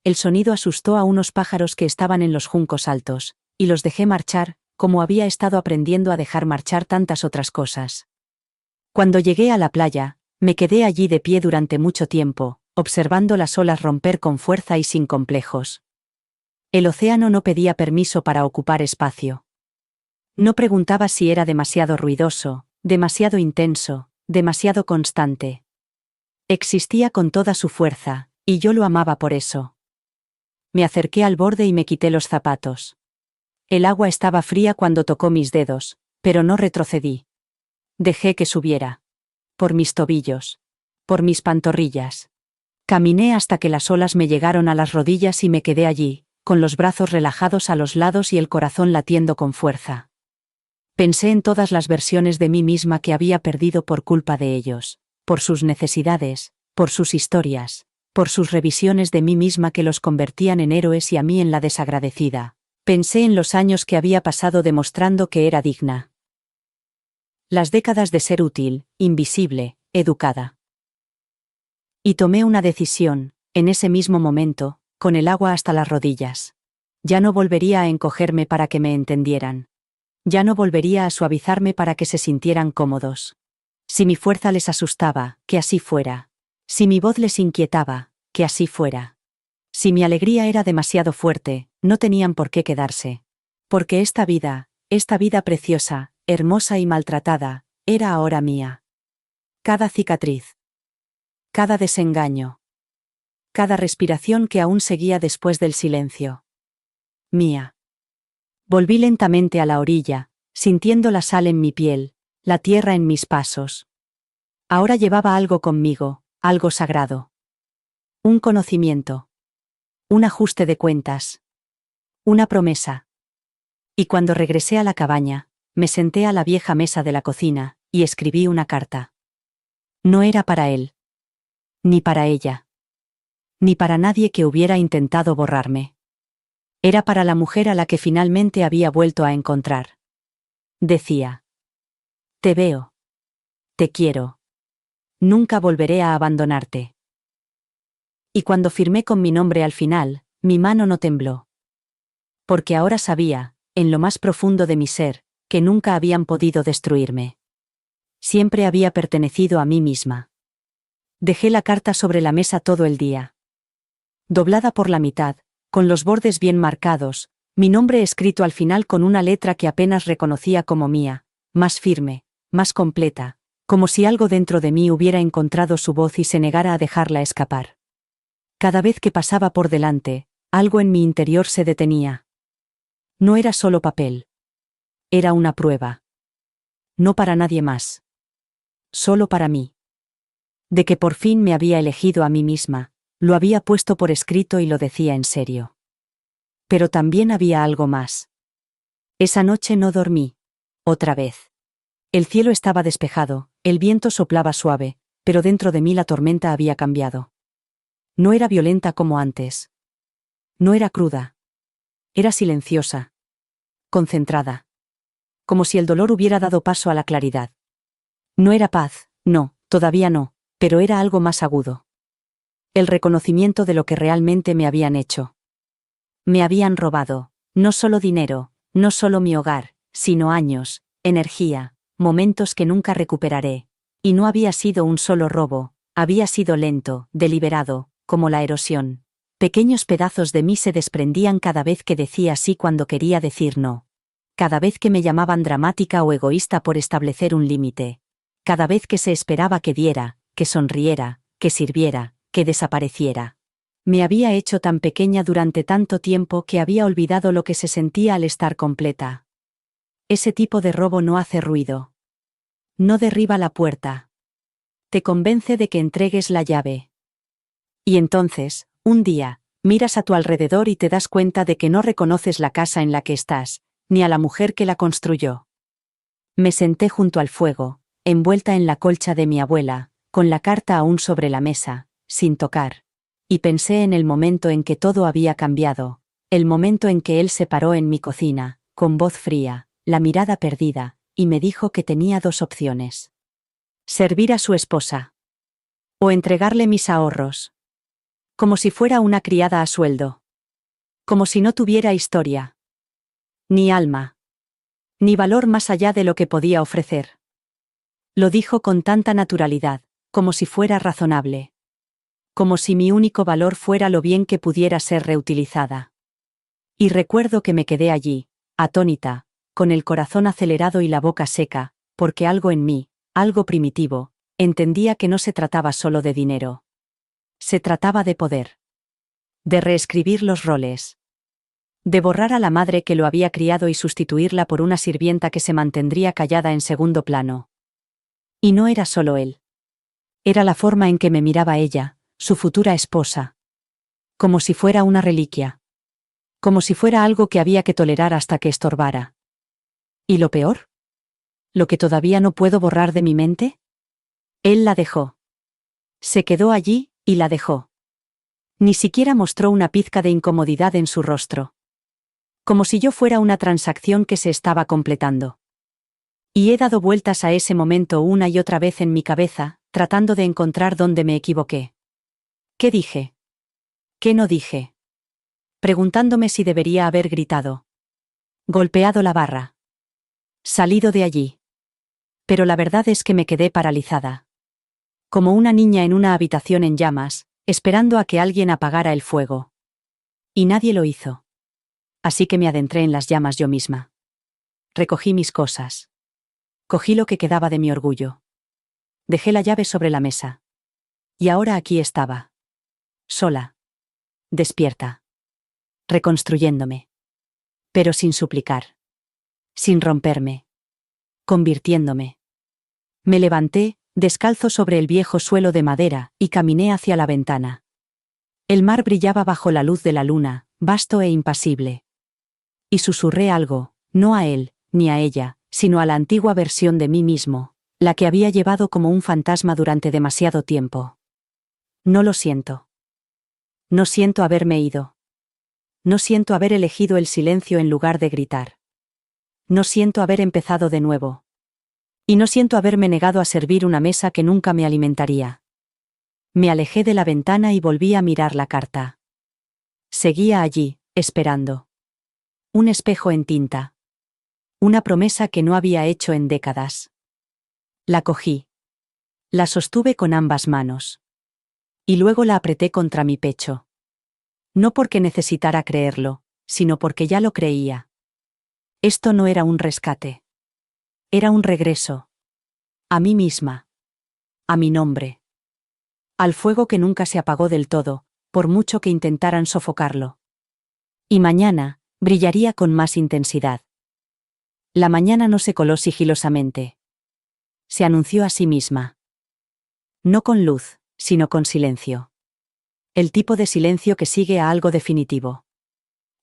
El sonido asustó a unos pájaros que estaban en los juncos altos, y los dejé marchar, como había estado aprendiendo a dejar marchar tantas otras cosas. Cuando llegué a la playa, me quedé allí de pie durante mucho tiempo, observando las olas romper con fuerza y sin complejos. El océano no pedía permiso para ocupar espacio. No preguntaba si era demasiado ruidoso, demasiado intenso, demasiado constante. Existía con toda su fuerza, y yo lo amaba por eso. Me acerqué al borde y me quité los zapatos. El agua estaba fría cuando tocó mis dedos, pero no retrocedí. Dejé que subiera. Por mis tobillos. Por mis pantorrillas. Caminé hasta que las olas me llegaron a las rodillas y me quedé allí, con los brazos relajados a los lados y el corazón latiendo con fuerza. Pensé en todas las versiones de mí misma que había perdido por culpa de ellos, por sus necesidades, por sus historias, por sus revisiones de mí misma que los convertían en héroes y a mí en la desagradecida. Pensé en los años que había pasado demostrando que era digna. Las décadas de ser útil, invisible, educada. Y tomé una decisión, en ese mismo momento, con el agua hasta las rodillas. Ya no volvería a encogerme para que me entendieran. Ya no volvería a suavizarme para que se sintieran cómodos. Si mi fuerza les asustaba, que así fuera. Si mi voz les inquietaba, que así fuera. Si mi alegría era demasiado fuerte, no tenían por qué quedarse. Porque esta vida preciosa, hermosa y maltratada, era ahora mía. Cada cicatriz. Cada desengaño. Cada respiración que aún seguía después del silencio. Mía. Volví lentamente a la orilla, sintiendo la sal en mi piel, la tierra en mis pasos. Ahora llevaba algo conmigo, algo sagrado. Un conocimiento. Un ajuste de cuentas. Una promesa. Y cuando regresé a la cabaña, me senté a la vieja mesa de la cocina, y escribí una carta. No era para él. Ni para ella. Ni para nadie que hubiera intentado borrarme. Era para la mujer a la que finalmente había vuelto a encontrar. Decía. Te veo. Te quiero. Nunca volveré a abandonarte. Y cuando firmé con mi nombre al final, mi mano no tembló. Porque ahora sabía, en lo más profundo de mi ser, que nunca habían podido destruirme. Siempre había pertenecido a mí misma. Dejé la carta sobre la mesa todo el día. Doblada por la mitad, con los bordes bien marcados, mi nombre escrito al final con una letra que apenas reconocía como mía, más firme, más completa, como si algo dentro de mí hubiera encontrado su voz y se negara a dejarla escapar. Cada vez que pasaba por delante, algo en mi interior se detenía. No era solo papel. Era una prueba. No para nadie más. Solo para mí. De que por fin me había elegido a mí misma, lo había puesto por escrito y lo decía en serio. Pero también había algo más. Esa noche no dormí. Otra vez. El cielo estaba despejado, el viento soplaba suave, pero dentro de mí la tormenta había cambiado. No era violenta como antes. No era cruda. Era silenciosa. Concentrada. Como si el dolor hubiera dado paso a la claridad. No era paz, no, todavía no, pero era algo más agudo. El reconocimiento de lo que realmente me habían hecho. Me habían robado, no solo dinero, no solo mi hogar, sino años, energía, momentos que nunca recuperaré. Y no había sido un solo robo, había sido lento, deliberado, como la erosión. Pequeños pedazos de mí se desprendían cada vez que decía sí cuando quería decir no. Cada vez que me llamaban dramática o egoísta por establecer un límite. Cada vez que se esperaba que diera, que sonriera, que sirviera, que desapareciera. Me había hecho tan pequeña durante tanto tiempo que había olvidado lo que se sentía al estar completa. Ese tipo de robo no hace ruido. No derriba la puerta. Te convence de que entregues la llave. Y entonces, Un día, miras a tu alrededor y te das cuenta de que no reconoces la casa en la que estás, ni a la mujer que la construyó. Me senté junto al fuego, envuelta en la colcha de mi abuela, con la carta aún sobre la mesa, sin tocar. Y pensé en el momento en que todo había cambiado, el momento en que él se paró en mi cocina, con voz fría, la mirada perdida, y me dijo que tenía dos opciones. Servir a su esposa. O entregarle mis ahorros. Como si fuera una criada a sueldo. Como si no tuviera historia. Ni alma. Ni valor más allá de lo que podía ofrecer. Lo dijo con tanta naturalidad, como si fuera razonable. Como si mi único valor fuera lo bien que pudiera ser reutilizada. Y recuerdo que me quedé allí, atónita, con el corazón acelerado y la boca seca, porque algo en mí, algo primitivo, entendía que no se trataba solo de dinero. Se trataba de poder. De reescribir los roles. De borrar a la madre que lo había criado y sustituirla por una sirvienta que se mantendría callada en segundo plano. Y no era solo él. Era la forma en que me miraba ella, su futura esposa. Como si fuera una reliquia. Como si fuera algo que había que tolerar hasta que estorbara. ¿Y lo peor? ¿Lo que todavía no puedo borrar de mi mente? Él la dejó. Se quedó allí, y la dejó. Ni siquiera mostró una pizca de incomodidad en su rostro. Como si yo fuera una transacción que se estaba completando. Y he dado vueltas a ese momento una y otra vez en mi cabeza, tratando de encontrar dónde me equivoqué. ¿Qué dije? ¿Qué no dije? Preguntándome si debería haber gritado. Golpeado la barra. Salido de allí. Pero la verdad es que me quedé paralizada. Como una niña en una habitación en llamas, esperando a que alguien apagara el fuego. Y nadie lo hizo. Así que me adentré en las llamas yo misma. Recogí mis cosas. Cogí lo que quedaba de mi orgullo. Dejé la llave sobre la mesa. Y ahora aquí estaba. Sola. Despierta. Reconstruyéndome. Pero sin suplicar. Sin romperme. Convirtiéndome. Me levanté, descalzo sobre el viejo suelo de madera, y caminé hacia la ventana. El mar brillaba bajo la luz de la luna, vasto e impasible. Y susurré algo, no a él, ni a ella, sino a la antigua versión de mí mismo, la que había llevado como un fantasma durante demasiado tiempo. No lo siento. No siento haberme ido. No siento haber elegido el silencio en lugar de gritar. No siento haber empezado de nuevo. Y no siento haberme negado a servir una mesa que nunca me alimentaría. Me alejé de la ventana y volví a mirar la carta. Seguía allí, esperando. Un espejo en tinta. Una promesa que no había hecho en décadas. La cogí. La sostuve con ambas manos. Y luego la apreté contra mi pecho. No porque necesitara creerlo, sino porque ya lo creía. Esto no era un rescate. Era un regreso. A mí misma. A mi nombre. Al fuego que nunca se apagó del todo, por mucho que intentaran sofocarlo. Y mañana, brillaría con más intensidad. La mañana no se coló sigilosamente. Se anunció a sí misma. No con luz, sino con silencio. El tipo de silencio que sigue a algo definitivo.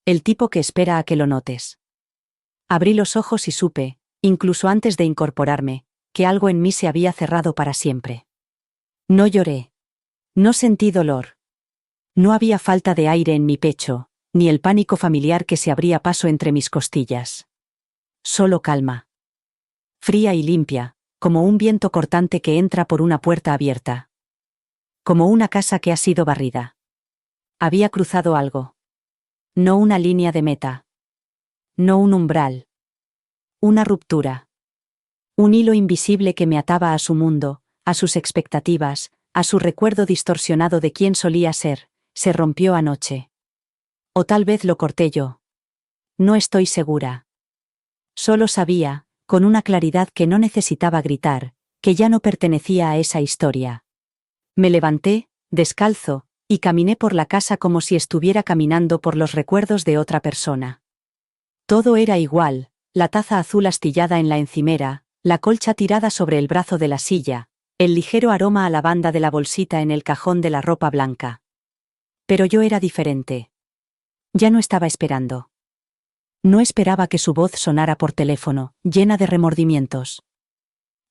El tipo que espera a que lo notes. Abrí los ojos y supe, incluso antes de incorporarme, que algo en mí se había cerrado para siempre. No lloré. No sentí dolor. No había falta de aire en mi pecho, ni el pánico familiar que se abría paso entre mis costillas. Solo calma. Fría y limpia, como un viento cortante que entra por una puerta abierta. Como una casa que ha sido barrida. Había cruzado algo. No una línea de meta. No un umbral. Una ruptura. Un hilo invisible que me ataba a su mundo, a sus expectativas, a su recuerdo distorsionado de quién solía ser, se rompió anoche. O tal vez lo corté yo. No estoy segura. Solo sabía, con una claridad que no necesitaba gritar, que ya no pertenecía a esa historia. Me levanté, descalzo, y caminé por la casa como si estuviera caminando por los recuerdos de otra persona. Todo era igual, la taza azul astillada en la encimera, la colcha tirada sobre el brazo de la silla, el ligero aroma a lavanda de la bolsita en el cajón de la ropa blanca. Pero yo era diferente. Ya no estaba esperando. No esperaba que su voz sonara por teléfono, llena de remordimientos.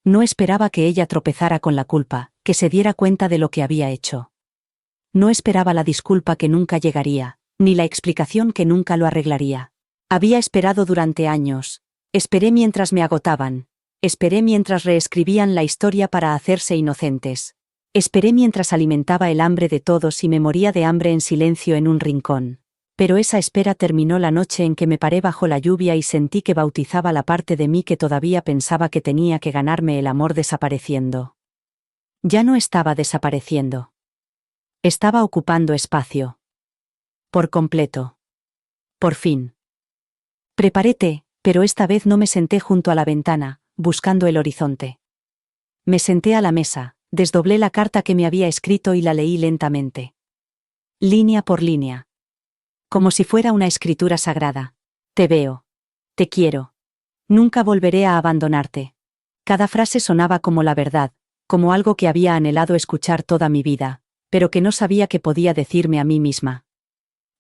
No esperaba que ella tropezara con la culpa, que se diera cuenta de lo que había hecho. No esperaba la disculpa que nunca llegaría, ni la explicación que nunca lo arreglaría. Había esperado durante años. Esperé mientras me agotaban. Esperé mientras reescribían la historia para hacerse inocentes. Esperé mientras alimentaba el hambre de todos y me moría de hambre en silencio en un rincón. Pero esa espera terminó la noche en que me paré bajo la lluvia y sentí que bautizaba la parte de mí que todavía pensaba que tenía que ganarme el amor desapareciendo. Ya no estaba desapareciendo. Estaba ocupando espacio. Por completo. Por fin. Preparé té, pero esta vez no me senté junto a la ventana, buscando el horizonte. Me senté a la mesa, desdoblé la carta que me había escrito y la leí lentamente. Línea por línea. Como si fuera una escritura sagrada. Te veo. Te quiero. Nunca volveré a abandonarte. Cada frase sonaba como la verdad, como algo que había anhelado escuchar toda mi vida, pero que no sabía que podía decirme a mí misma.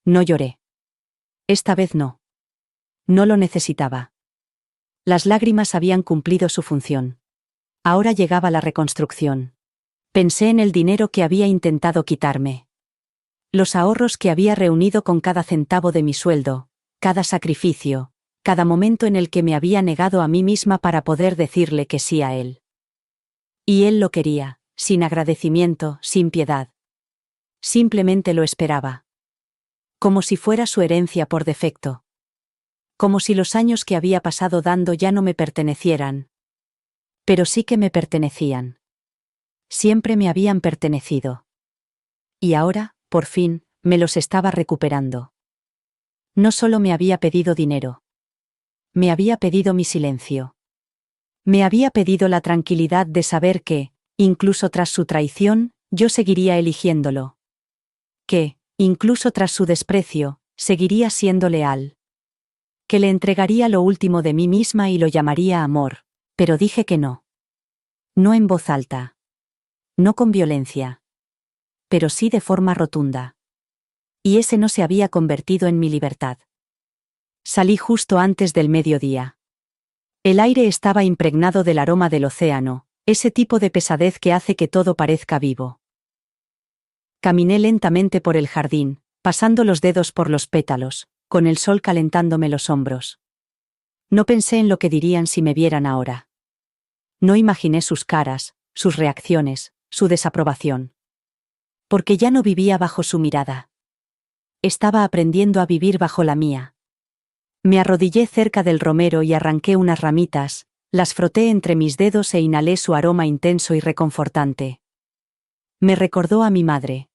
No lloré. Esta vez no. No lo necesitaba. Las lágrimas habían cumplido su función. Ahora llegaba la reconstrucción. Pensé en el dinero que había intentado quitarme. Los ahorros que había reunido con cada centavo de mi sueldo, cada sacrificio, cada momento en el que me había negado a mí misma para poder decirle que sí a él. Y él lo quería, sin agradecimiento, sin piedad. Simplemente lo esperaba. Como si fuera su herencia por defecto. Como si los años que había pasado dando ya no me pertenecieran. Pero sí que me pertenecían. Siempre me habían pertenecido. Y ahora, por fin, me los estaba recuperando. No solo me había pedido dinero. Me había pedido mi silencio. Me había pedido la tranquilidad de saber que, incluso tras su traición, yo seguiría eligiéndolo. Que, incluso tras su desprecio, seguiría siendo leal. Que le entregaría lo último de mí misma y lo llamaría amor, pero dije que no. No en voz alta. No con violencia. Pero sí de forma rotunda. Y ese no se había convertido en mi libertad. Salí justo antes del mediodía. El aire estaba impregnado del aroma del océano, ese tipo de pesadez que hace que todo parezca vivo. Caminé lentamente por el jardín, pasando los dedos por los pétalos, con el sol calentándome los hombros. No pensé en lo que dirían si me vieran ahora. No imaginé sus caras, sus reacciones, su desaprobación. Porque ya no vivía bajo su mirada. Estaba aprendiendo a vivir bajo la mía. Me arrodillé cerca del romero y arranqué unas ramitas, las froté entre mis dedos e inhalé su aroma intenso y reconfortante. Me recordó a mi madre.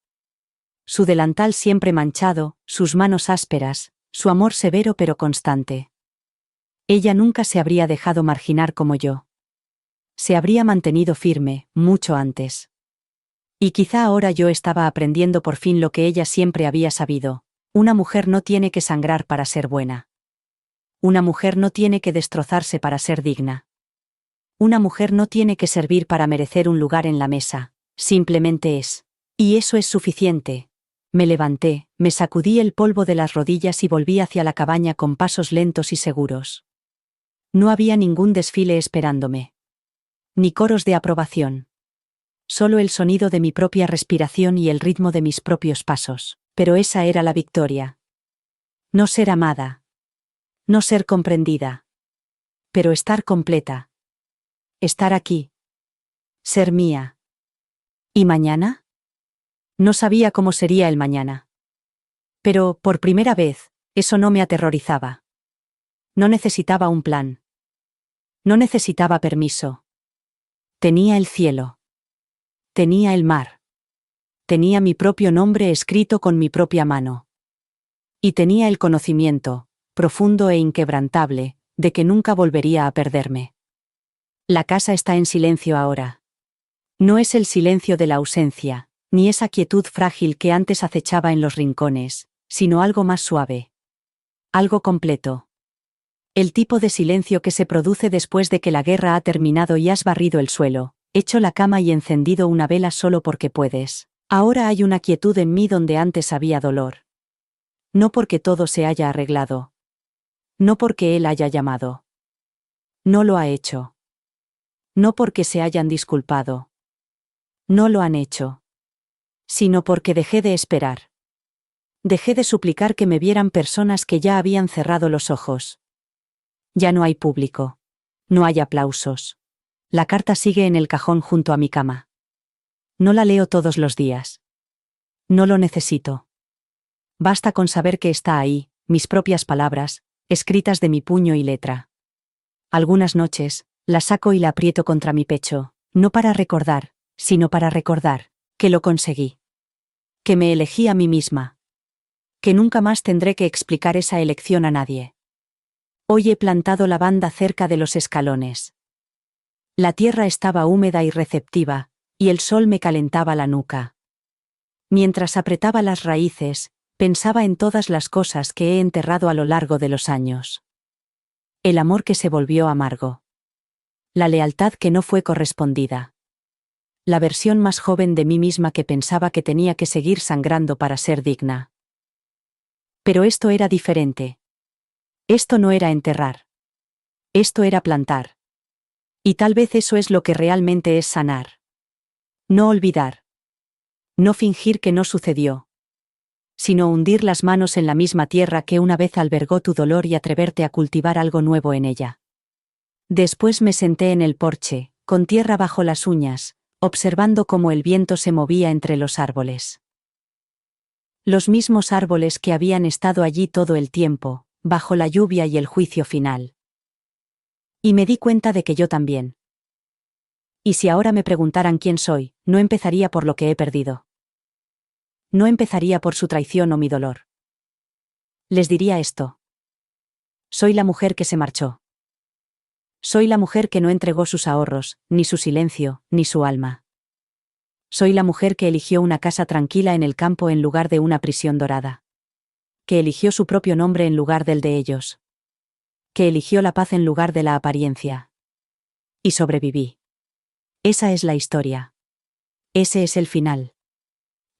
Su delantal siempre manchado, sus manos ásperas, su amor severo pero constante. Ella nunca se habría dejado marginar como yo. Se habría mantenido firme, mucho antes. Y quizá ahora yo estaba aprendiendo por fin lo que ella siempre había sabido: una mujer no tiene que sangrar para ser buena. Una mujer no tiene que destrozarse para ser digna. Una mujer no tiene que servir para merecer un lugar en la mesa, simplemente es. Y eso es suficiente. Me levanté, me sacudí el polvo de las rodillas y volví hacia la cabaña con pasos lentos y seguros. No había ningún desfile esperándome. Ni coros de aprobación. Solo el sonido de mi propia respiración y el ritmo de mis propios pasos. Pero esa era la victoria. No ser amada. No ser comprendida. Pero estar completa. Estar aquí. Ser mía. ¿Y mañana? No sabía cómo sería el mañana. Pero, por primera vez, eso no me aterrorizaba. No necesitaba un plan. No necesitaba permiso. Tenía el cielo. Tenía el mar. Tenía mi propio nombre escrito con mi propia mano. Y tenía el conocimiento, profundo e inquebrantable, de que nunca volvería a perderme. La casa está en silencio ahora. No es el silencio de la ausencia, ni esa quietud frágil que antes acechaba en los rincones, sino algo más suave. Algo completo. El tipo de silencio que se produce después de que la guerra ha terminado y has barrido el suelo, hecho la cama y encendido una vela solo porque puedes. Ahora hay una quietud en mí donde antes había dolor. No porque todo se haya arreglado. No porque él haya llamado. No lo ha hecho. No porque se hayan disculpado. No lo han hecho. Sino porque dejé de esperar. Dejé de suplicar que me vieran personas que ya habían cerrado los ojos. Ya no hay público. No hay aplausos. La carta sigue en el cajón junto a mi cama. No la leo todos los días. No lo necesito. Basta con saber que está ahí, mis propias palabras, escritas de mi puño y letra. Algunas noches, la saco y la aprieto contra mi pecho, no para recordar, sino para recordar, que lo conseguí. Que me elegí a mí misma. Que nunca más tendré que explicar esa elección a nadie. Hoy he plantado la banda cerca de los escalones. La tierra estaba húmeda y receptiva, y el sol me calentaba la nuca. Mientras apretaba las raíces, pensaba en todas las cosas que he enterrado a lo largo de los años. El amor que se volvió amargo. La lealtad que no fue correspondida. La versión más joven de mí misma que pensaba que tenía que seguir sangrando para ser digna. Pero esto era diferente. Esto no era enterrar. Esto era plantar. Y tal vez eso es lo que realmente es sanar. No olvidar. No fingir que no sucedió. Sino hundir las manos en la misma tierra que una vez albergó tu dolor y atreverte a cultivar algo nuevo en ella. Después me senté en el porche, con tierra bajo las uñas, observando cómo el viento se movía entre los árboles. Los mismos árboles que habían estado allí todo el tiempo, bajo la lluvia y el juicio final. Y me di cuenta de que yo también. Y si ahora me preguntaran quién soy, no empezaría por lo que he perdido. No empezaría por su traición o mi dolor. Les diría esto. Soy la mujer que se marchó. Soy la mujer que no entregó sus ahorros, ni su silencio, ni su alma. Soy la mujer que eligió una casa tranquila en el campo en lugar de una prisión dorada. Que eligió su propio nombre en lugar del de ellos. Que eligió la paz en lugar de la apariencia. Y sobreviví. Esa es la historia. Ese es el final.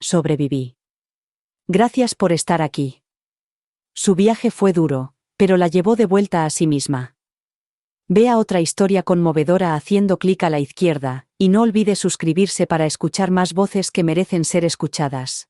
Sobreviví. Gracias por estar aquí. Su viaje fue duro, pero la llevó de vuelta a sí misma. Vea otra historia conmovedora haciendo clic a la izquierda, y no olvide suscribirse para escuchar más voces que merecen ser escuchadas.